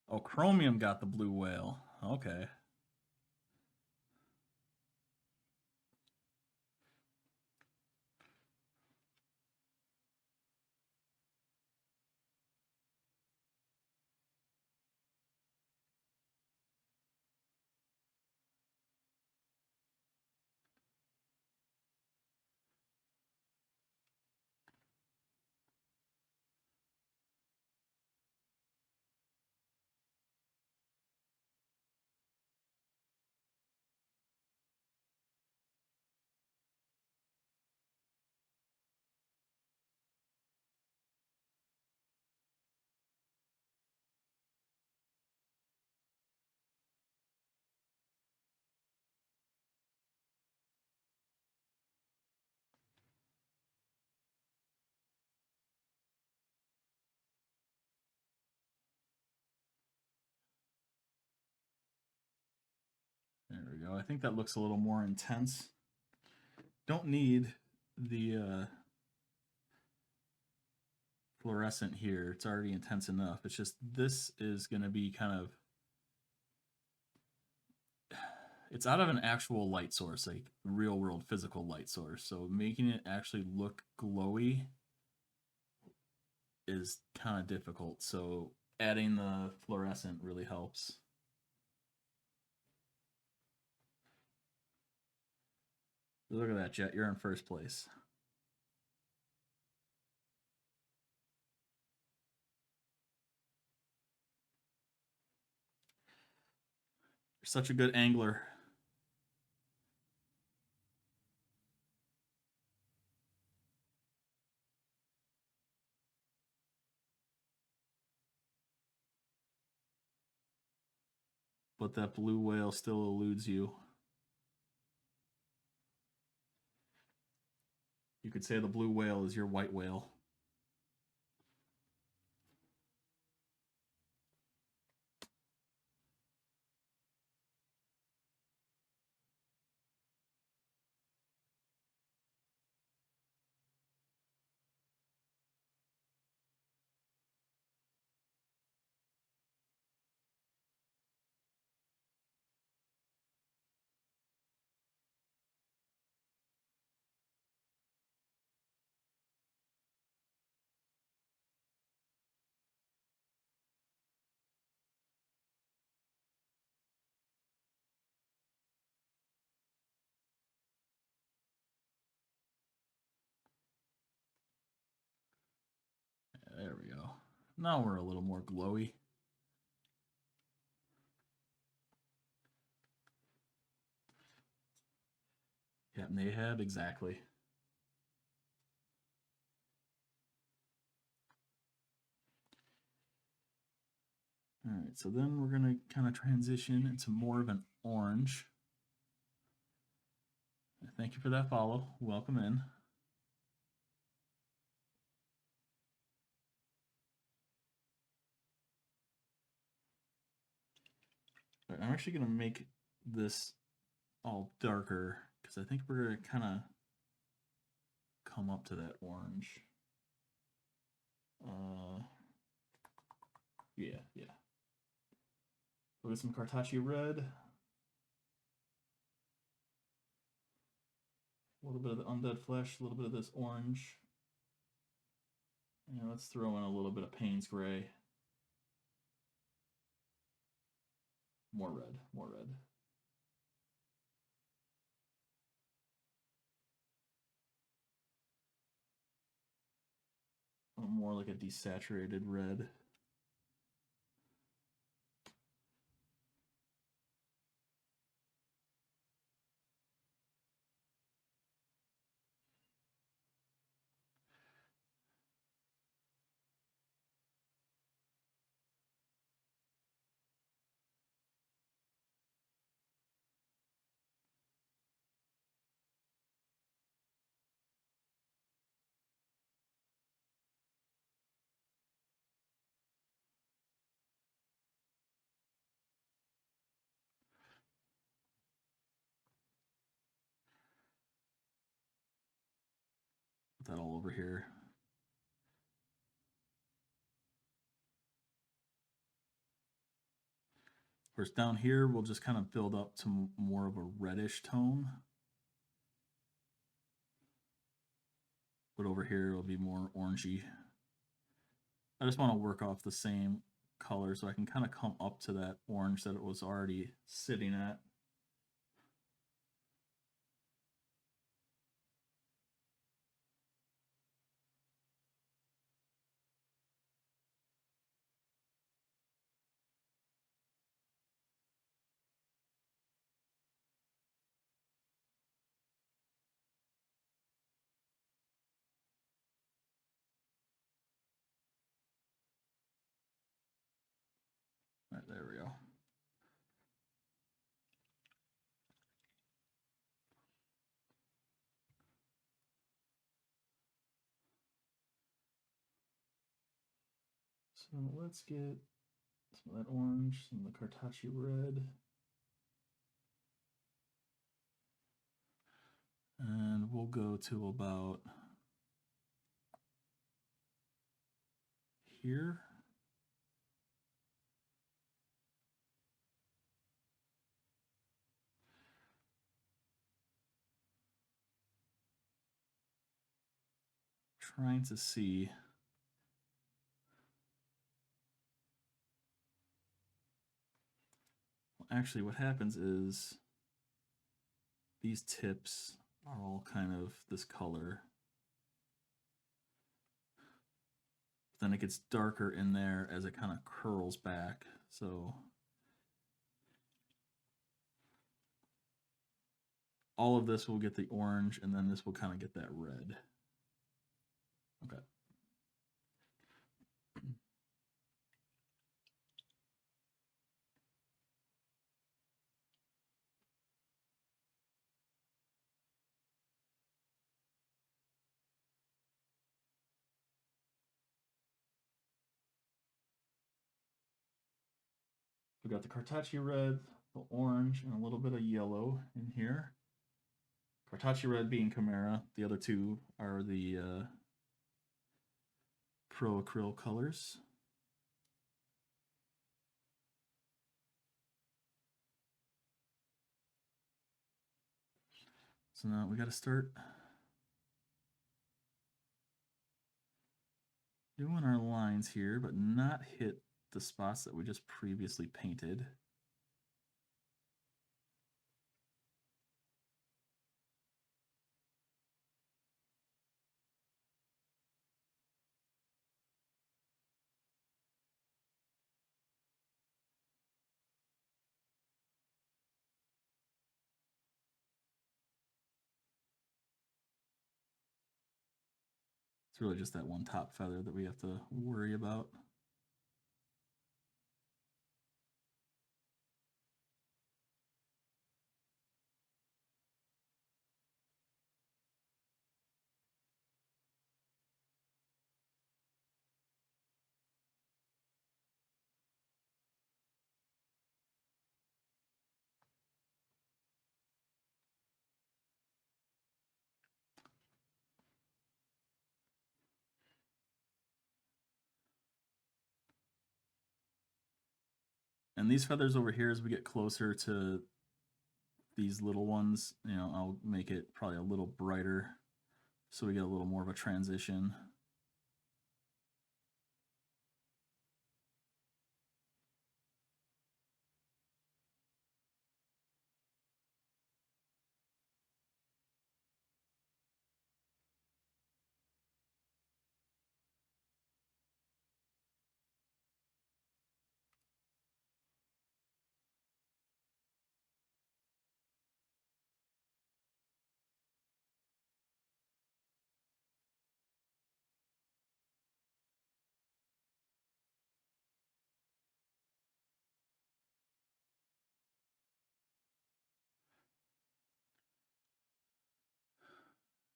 A: Oh, Chromium got the blue whale. Okay. There we go. I think that looks a little more intense. Don't need the fluorescent here. It's already intense enough. It's just this is going to be kind of... It's out of an actual light source, like real world physical light source. So making it actually look glowy is kind of difficult. So adding the fluorescent really helps. Look at that, Jet. You're in first place. You're such a good angler. But that blue whale still eludes you. You could say the blue whale is your white whale. There we go. Now we're a little more glowy. Yep, Nahab, exactly. All right, so then we're going to kind of transition into more of an orange. Thank you for that follow. Welcome in. Right, I'm actually going to make this all darker because I think we're going to kind of come up to that orange. Yeah. We'll get some Cartacci red. A little bit of the undead flesh, a little bit of this orange. And let's throw in a little bit of Payne's gray. More red, more red. More like a desaturated red. Put that all over here. Of course, down here, we'll just kind of build up to more of a reddish tone. But over here, it'll be more orangey. I just want to work off the same color so I can kind of come up to that orange that it was already sitting at. All right, there we go. So let's get some of that orange, some of the Cartacci red. And we'll go to about here. Trying to see. Well, actually, what happens is these tips are all kind of this color. Then it gets darker in there as it kind of curls back. So all of this will get the orange, and then this will kind of get that red. Okay. We got the Cartacci red, the orange, and a little bit of yellow in here. Cartacci red being Chimera. The other two are the Pro Acryl colors. So now we got to start doing our lines here, but not hit the spots that we just previously painted. It's really just that one top feather that we have to worry about. And these feathers over here, as we get closer to these little ones, you know, I'll make it probably a little brighter so we get a little more of a transition.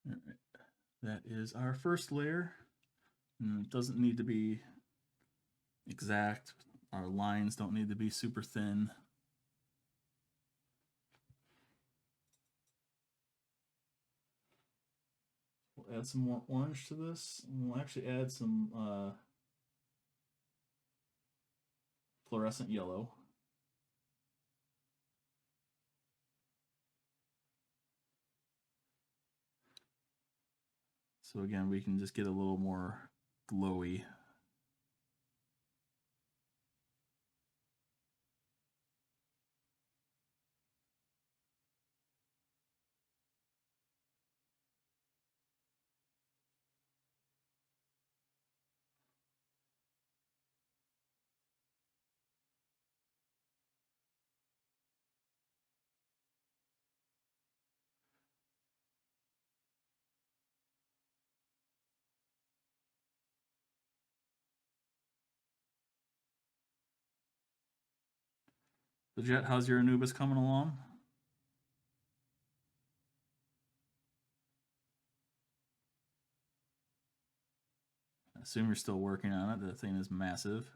A: All right. That is our first layer. And it doesn't need to be exact. Our lines don't need to be super thin. We'll add some more orange to this, and we'll actually add some fluorescent yellow. So again, we can just get a little more glowy. So Jet, how's your Anubis coming along? I assume you're still working on it. That thing is massive.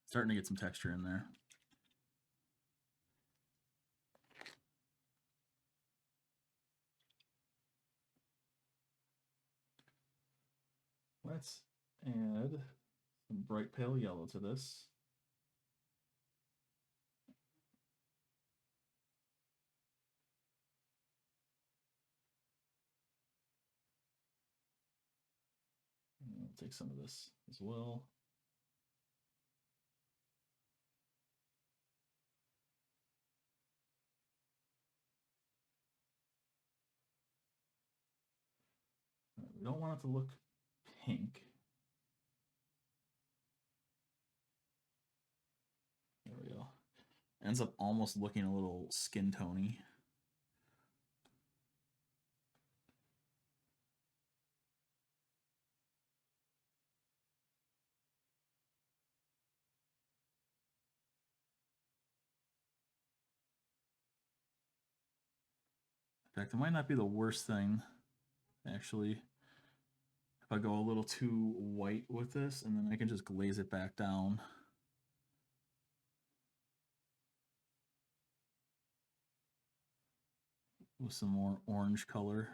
A: Starting to get some texture in there. Let's add some bright pale yellow to this. And I'll take some of this as well. We don't want it to look pink. There we go. Ends up almost looking a little skin tony. In fact, it might not be the worst thing, actually, if I go a little too white with this, and then I can just glaze it back down. With some more orange color.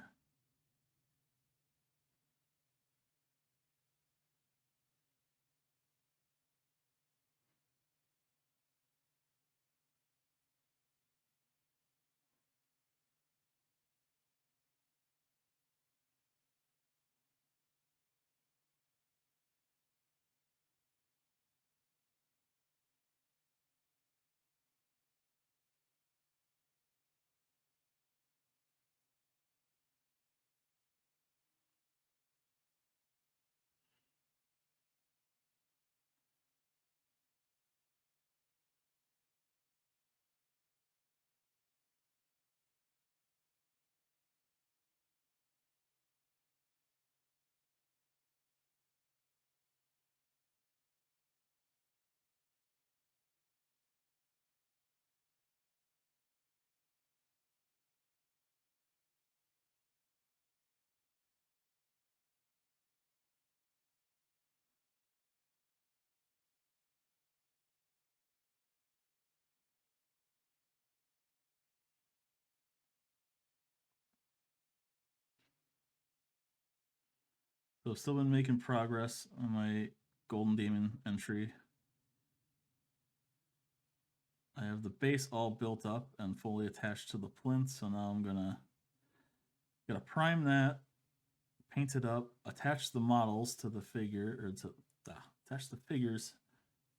A: So I've still been making progress on my Golden Demon entry. I have the base all built up and fully attached to the plinth, so now I'm gonna prime that, paint it up, attach the models to the figure, or to attach the figures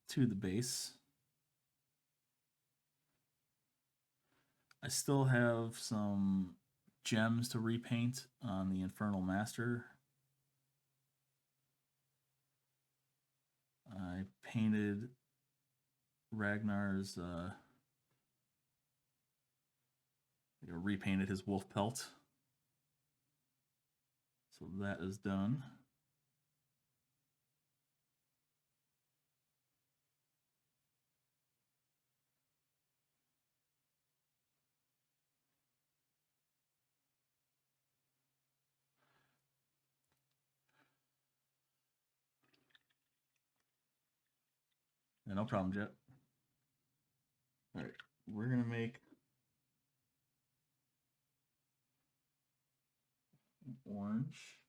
A: to the base. I still have some gems to repaint on the Infernal Master. I painted Ragnar's, repainted his wolf pelt. So that is done. Yeah, no problem, Jet. All right, we're gonna make orange.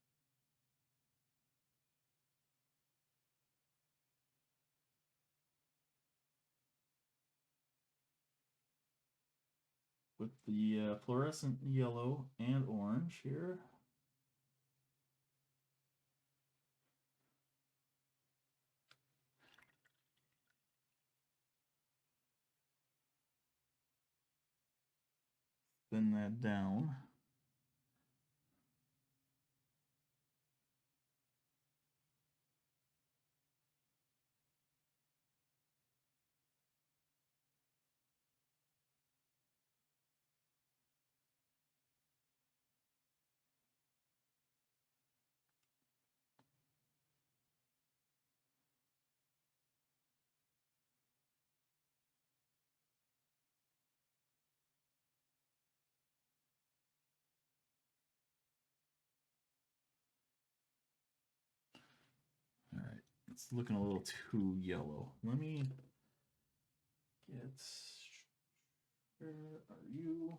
A: With the fluorescent yellow and orange here. Thin that down. It's looking a little too yellow. Let me get. Where are you?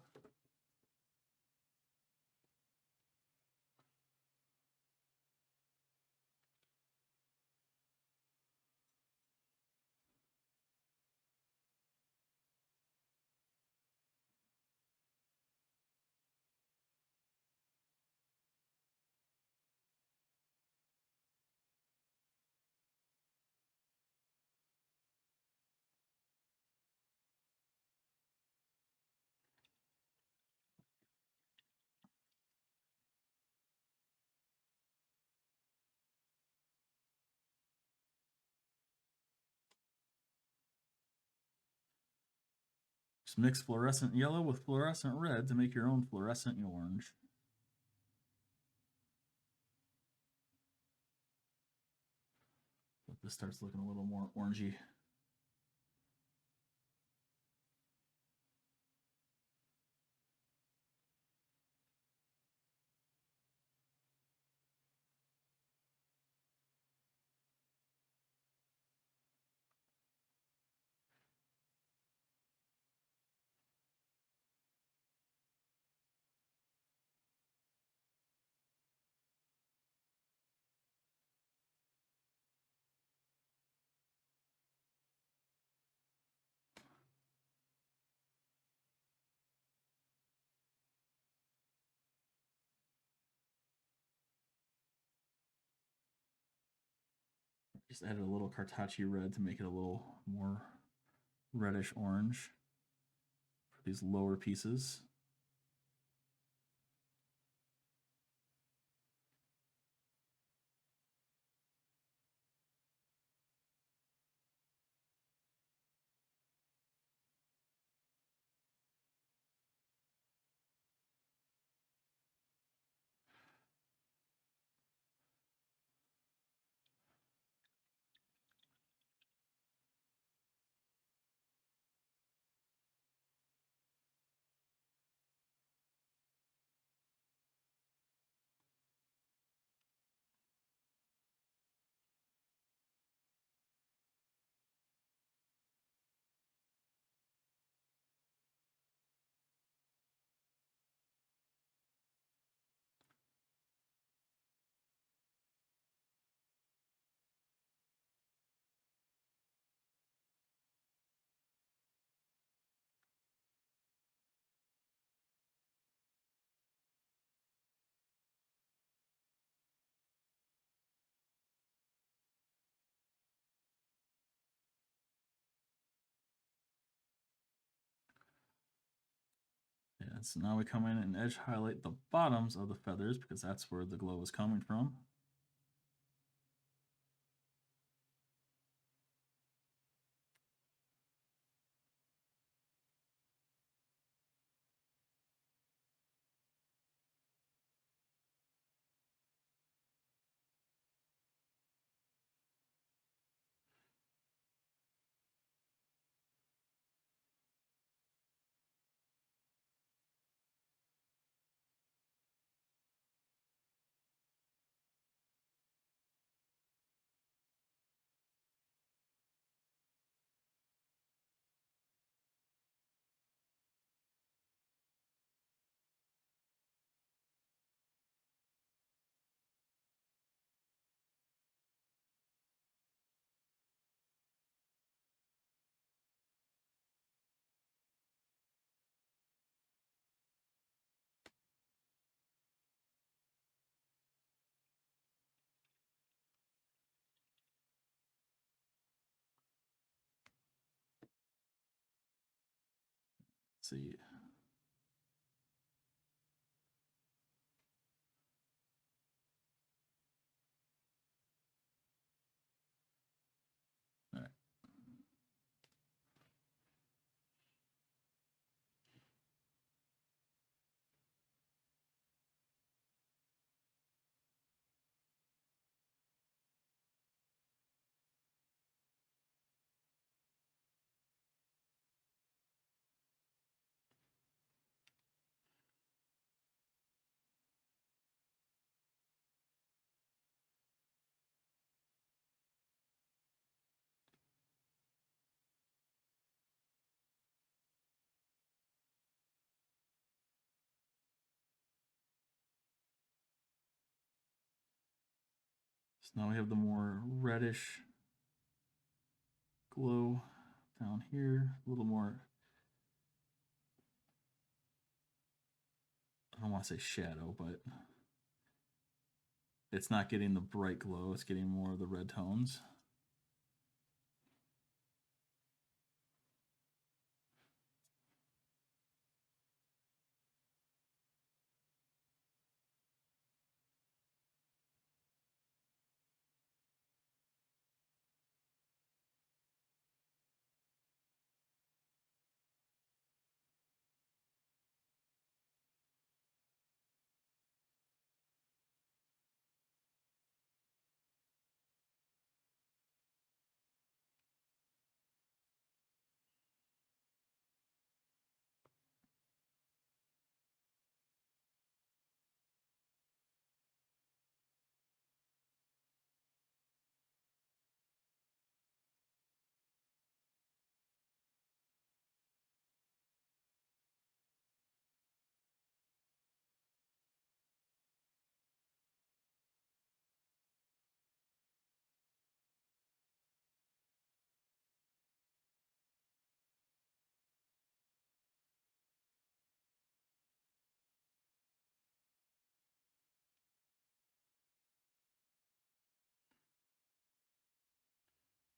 A: Just mix fluorescent yellow with fluorescent red to make your own fluorescent orange. But this starts looking a little more orangey. Just added a little Cartacci red to make it a little more reddish orange for these lower pieces. Yeah, so now we come in and edge highlight the bottoms of the feathers because that's where the glow is coming from. Let's see. All right. So now we have the more reddish glow down here, a little more, I don't want to say shadow, but it's not getting the bright glow, it's getting more of the red tones.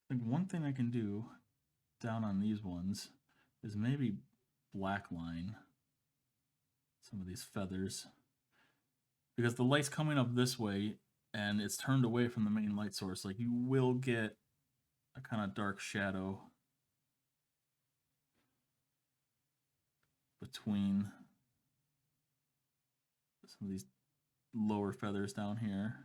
A: I think one thing I can do down on these ones is maybe black line some of these feathers, because the light's coming up this way and it's turned away from the main light source. Like, you will get a kind of dark shadow between some of these lower feathers down here.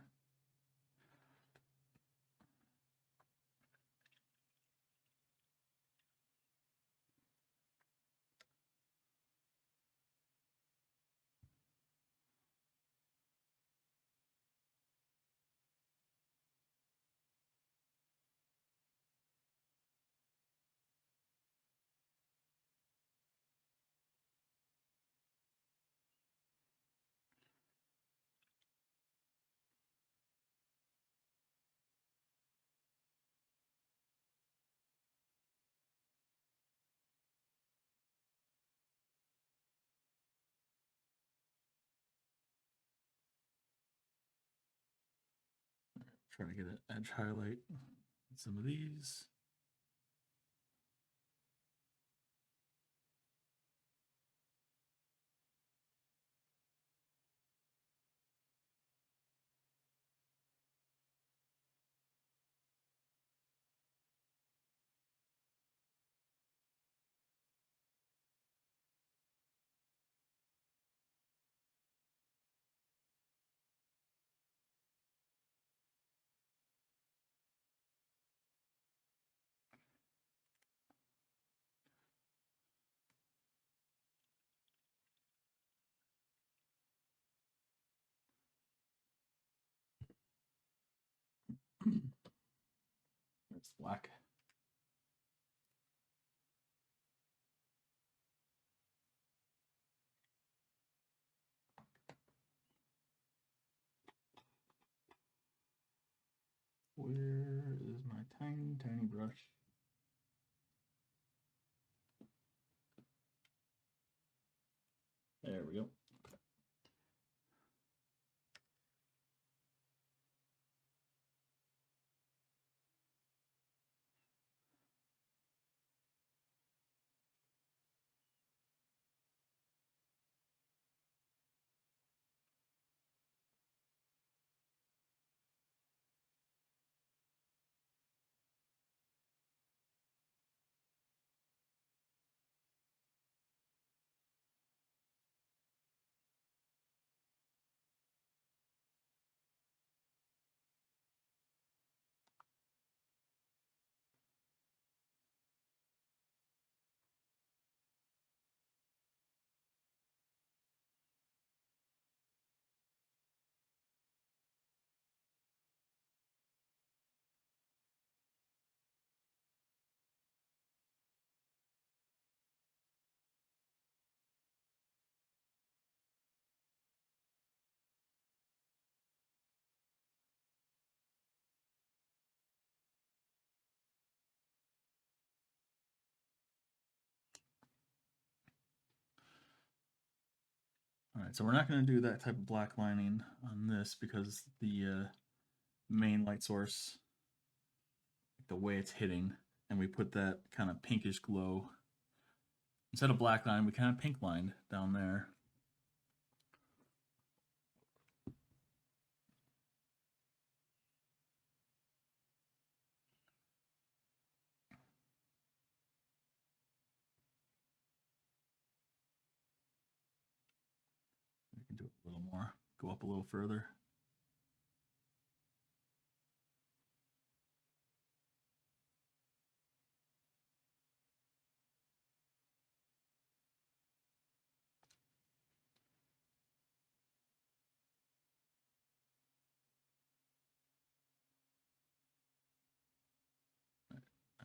A: Try to get an edge highlight in some of these. It's black. Where is my tiny, tiny brush? There we go. Alright, so we're not going to do that type of black lining on this because the main light source, the way it's hitting, and we put that kind of pinkish glow. Instead of black line, we kind of pink lined down there. We can do it a little more, go up a little further.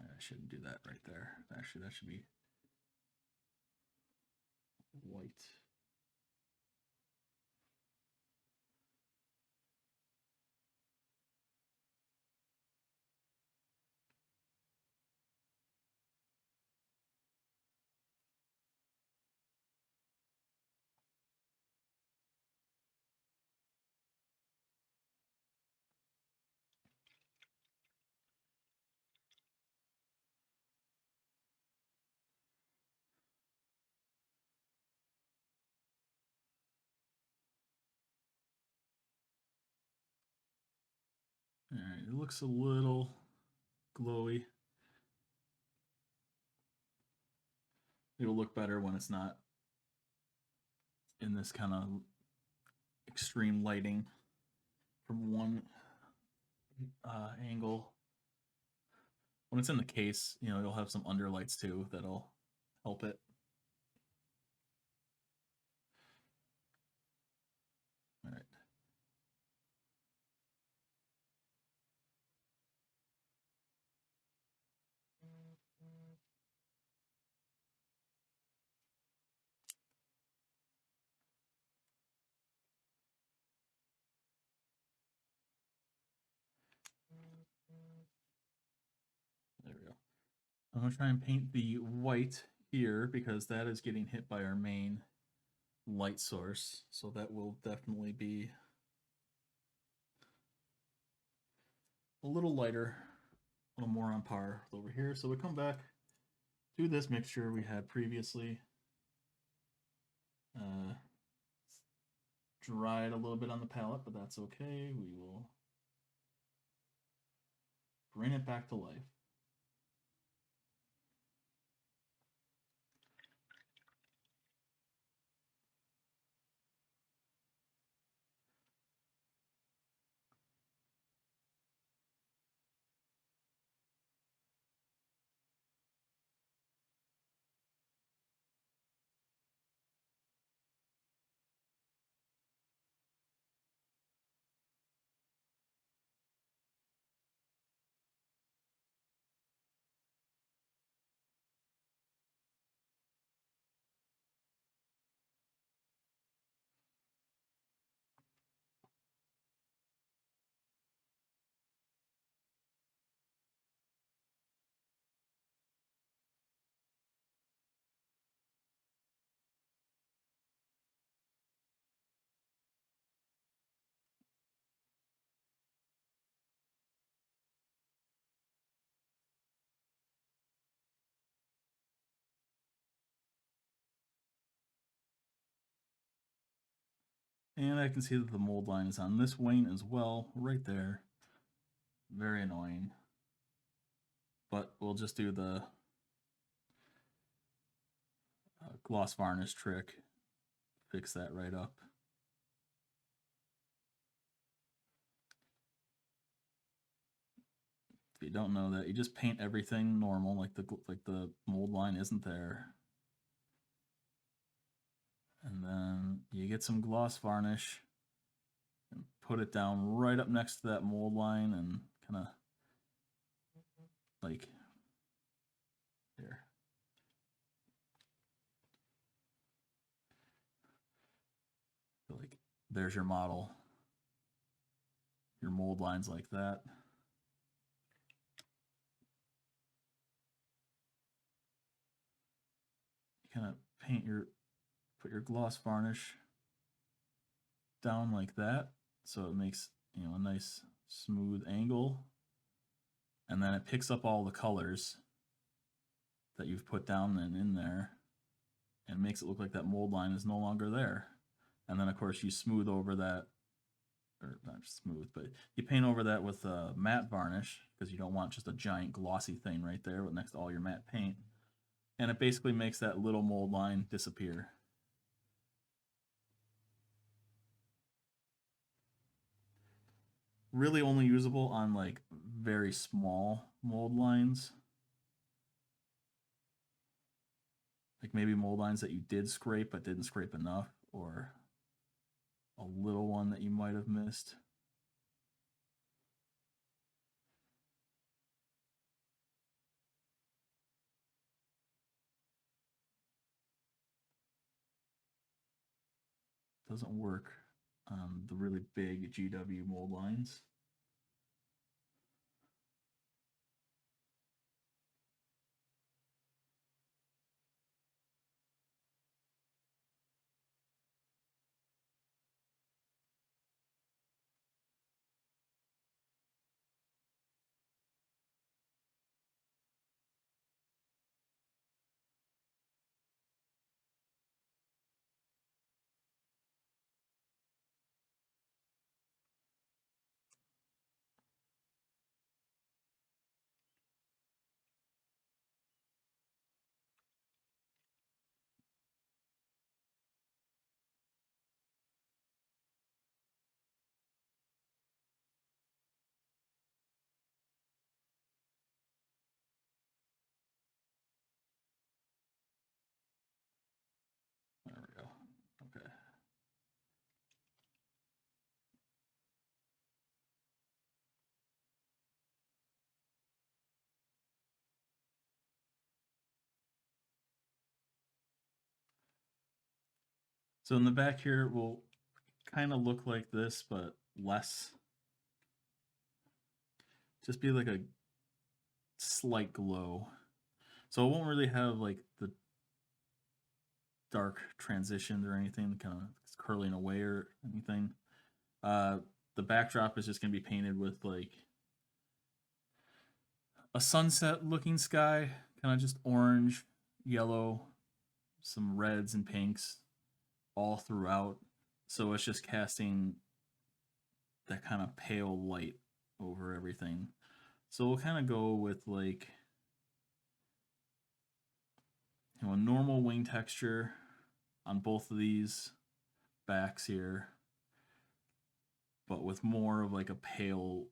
A: I shouldn't do that right there. Actually, that should be white. All right, it looks a little glowy. It'll look better when it's not in this kind of extreme lighting from one angle. When it's in the case, you know, you'll have some underlights too that'll help it. All right. There we go. I'm going to try and paint the white here because that is getting hit by our main light source. So that will definitely be a little lighter, a little more on par with over here. So we come back to this mixture we had previously. Dried a little bit on the palette, but that's okay. We will bring it back to life. And I can see that the mold line is on this wing as well, right there. Very annoying. But we'll just do the gloss varnish trick, fix that right up. If you don't know that, you just paint everything normal, like the mold line isn't there. And then you get some gloss varnish and put it down right up next to that mold line and kind of like there. Like there's your model. Your mold lines like that. You kind of put your gloss varnish down like that, so it makes, you know, a nice smooth angle, and then it picks up all the colors that you've put down and in there and makes it look like that mold line is no longer there. And then of course you smooth over that, or not smooth, but you paint over that with a matte varnish, because you don't want just a giant glossy thing right there next to all your matte paint. And it basically makes that little mold line disappear. Really only usable on like very small mold lines. Like maybe mold lines that you did scrape but didn't scrape enough, or a little one that you might have missed. Doesn't work on the really big GW mold lines. There we go. Okay. So in the back here, will kind of look like this, but less. Just be like a slight glow. So it won't really have like the dark transitions or anything, kind of curling away or anything. The backdrop is just going to be painted with like a sunset looking sky, kind of just orange, yellow, some reds and pinks all throughout. So it's just casting that kind of pale light over everything. So we'll kind of go with like, you know, a normal wing texture on both of these backs here, but with more of like a pale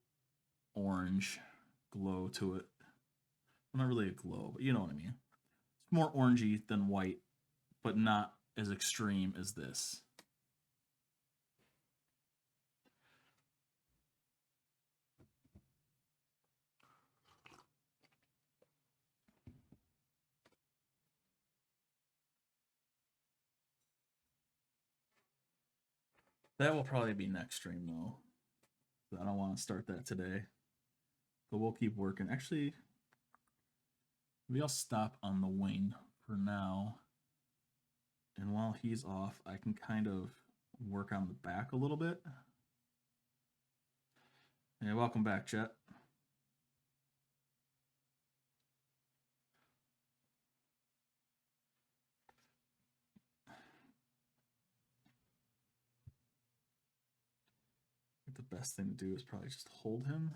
A: orange glow to it. Well, not really a glow, but you know what I mean. It's more orangey than white, but not as extreme as this. That will probably be next stream though. I don't want to start that today, but we'll keep working. Actually, maybe I'll stop on the wing for now. And while he's off, I can kind of work on the back a little bit. Yeah, welcome back, Chet. The best thing to do is probably just hold him.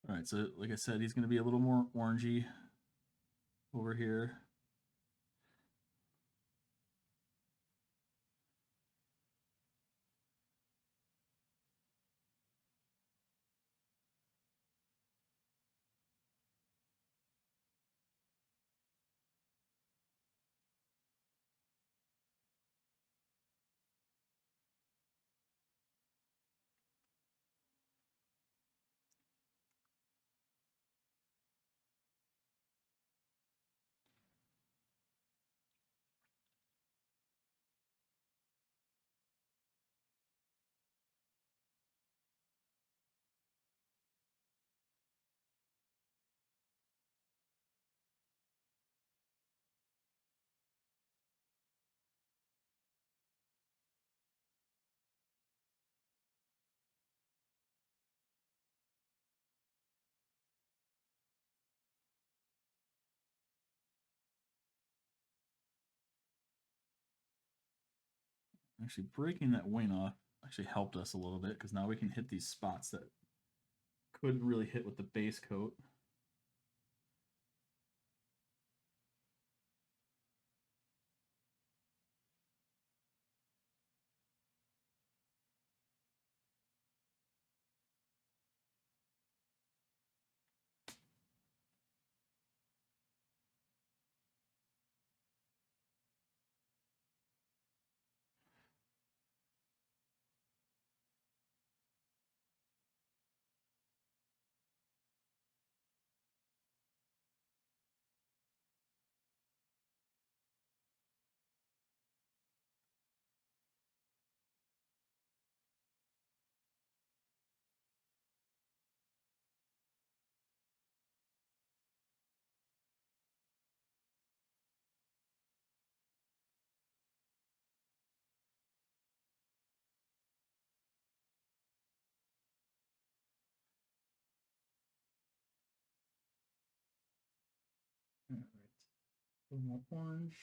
A: All right, so like I said, he's going to be a little more orangey over here. Actually, breaking that wing off actually helped us a little bit because now we can hit these spots that couldn't really hit with the base coat. All right, a little more orange.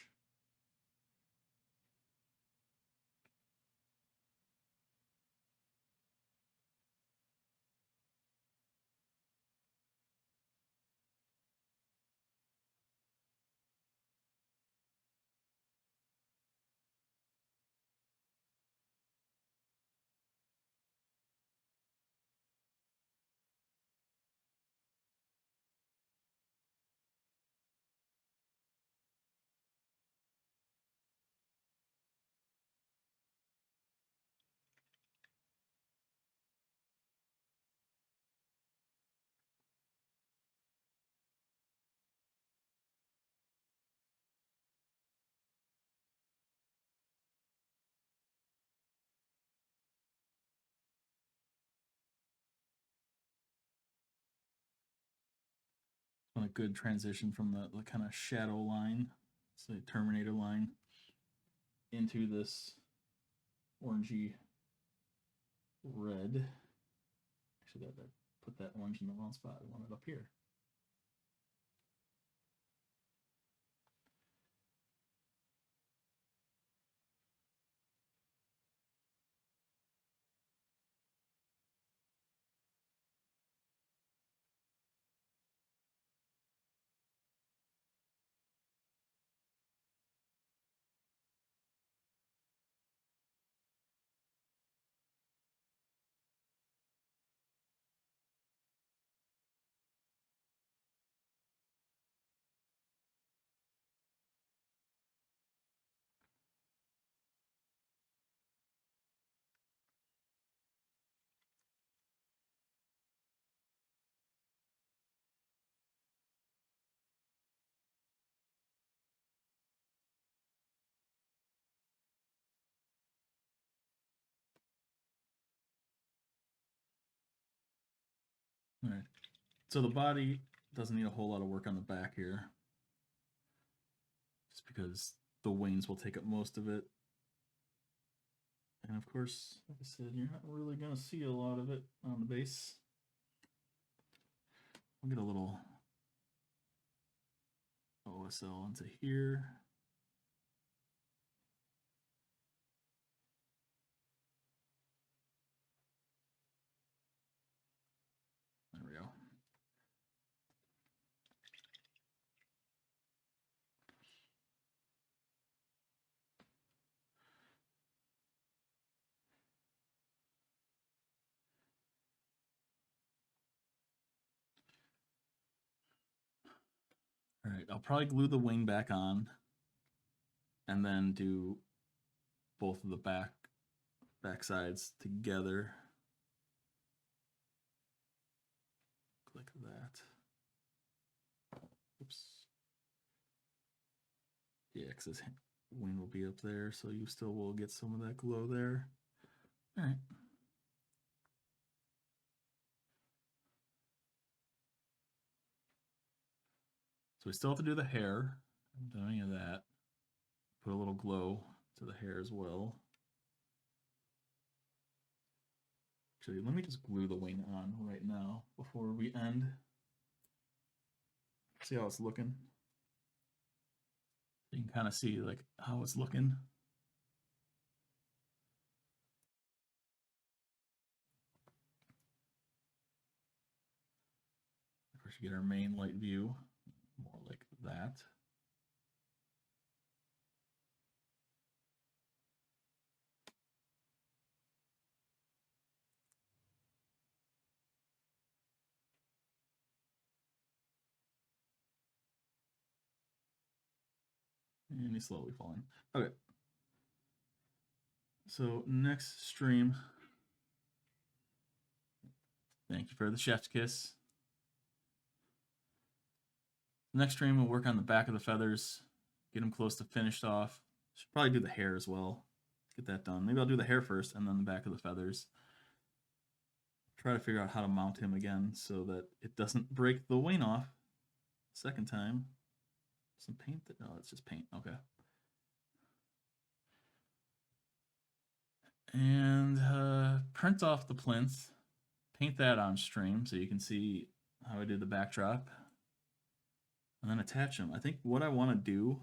A: On a good transition from the kind of shadow line, so the Terminator line, into this orangey red. Actually, that put that orange in the wrong spot. I want it up here. All right. So the body doesn't need a whole lot of work on the back here, just because the wings will take up most of it. And of course, like I said, you're not really going to see a lot of it on the base. We'll get a little OSL into here. There we go. All right, I'll probably glue the wing back on and then do both of the back sides together. Click that. Oops. Yeah, because this wing will be up there, so you still will get some of that glow there. All right. So we still have to do the hair. I haven't done any of that. Put a little glow to the hair as well. Actually, let me just glue the wing on right now before we end. See how it's looking. You can kind of see like how it's looking. should get our main light view, more like that. And he's slowly falling. Okay. So next stream. Thank you for the chef's kiss. Next stream, we'll work on the back of the feathers, get them close to finished off. Should probably do the hair as well. Get that done. Maybe I'll do the hair first and then the back of the feathers. Try to figure out how to mount him again so that it doesn't break the wing off. Second time. Some paint? No, it's just paint. Okay. And print off the plinth. Paint that on stream so you can see how I did the backdrop. And then attach them. I think what I want to do,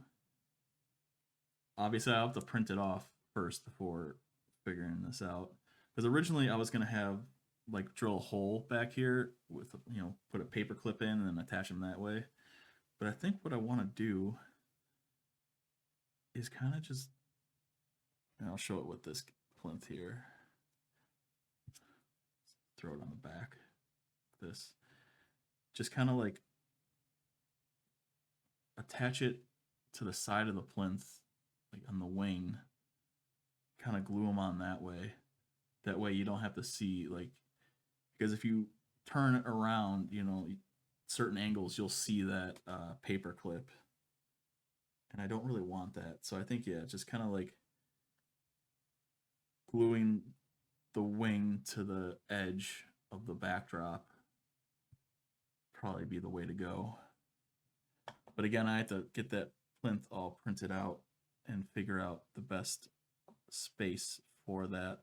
A: obviously I have to print it off first before figuring this out. Because originally I was going to have like drill a hole back here with, you know, put a paper clip in and then attach them that way. But I think what I want to do is kind of just, and I'll show it with this plinth here. Throw it on the back. This. Just kind of like attach it to the side of the plinth, like on the wing. Kind of glue them on that way. That way you don't have to see, like, because if you turn it around, you know, certain angles, you'll see that paper clip. And I don't really want that. So I think, yeah, just kind of like gluing the wing to the edge of the backdrop probably be the way to go. But again, I have to get that plinth all printed out and figure out the best space for that.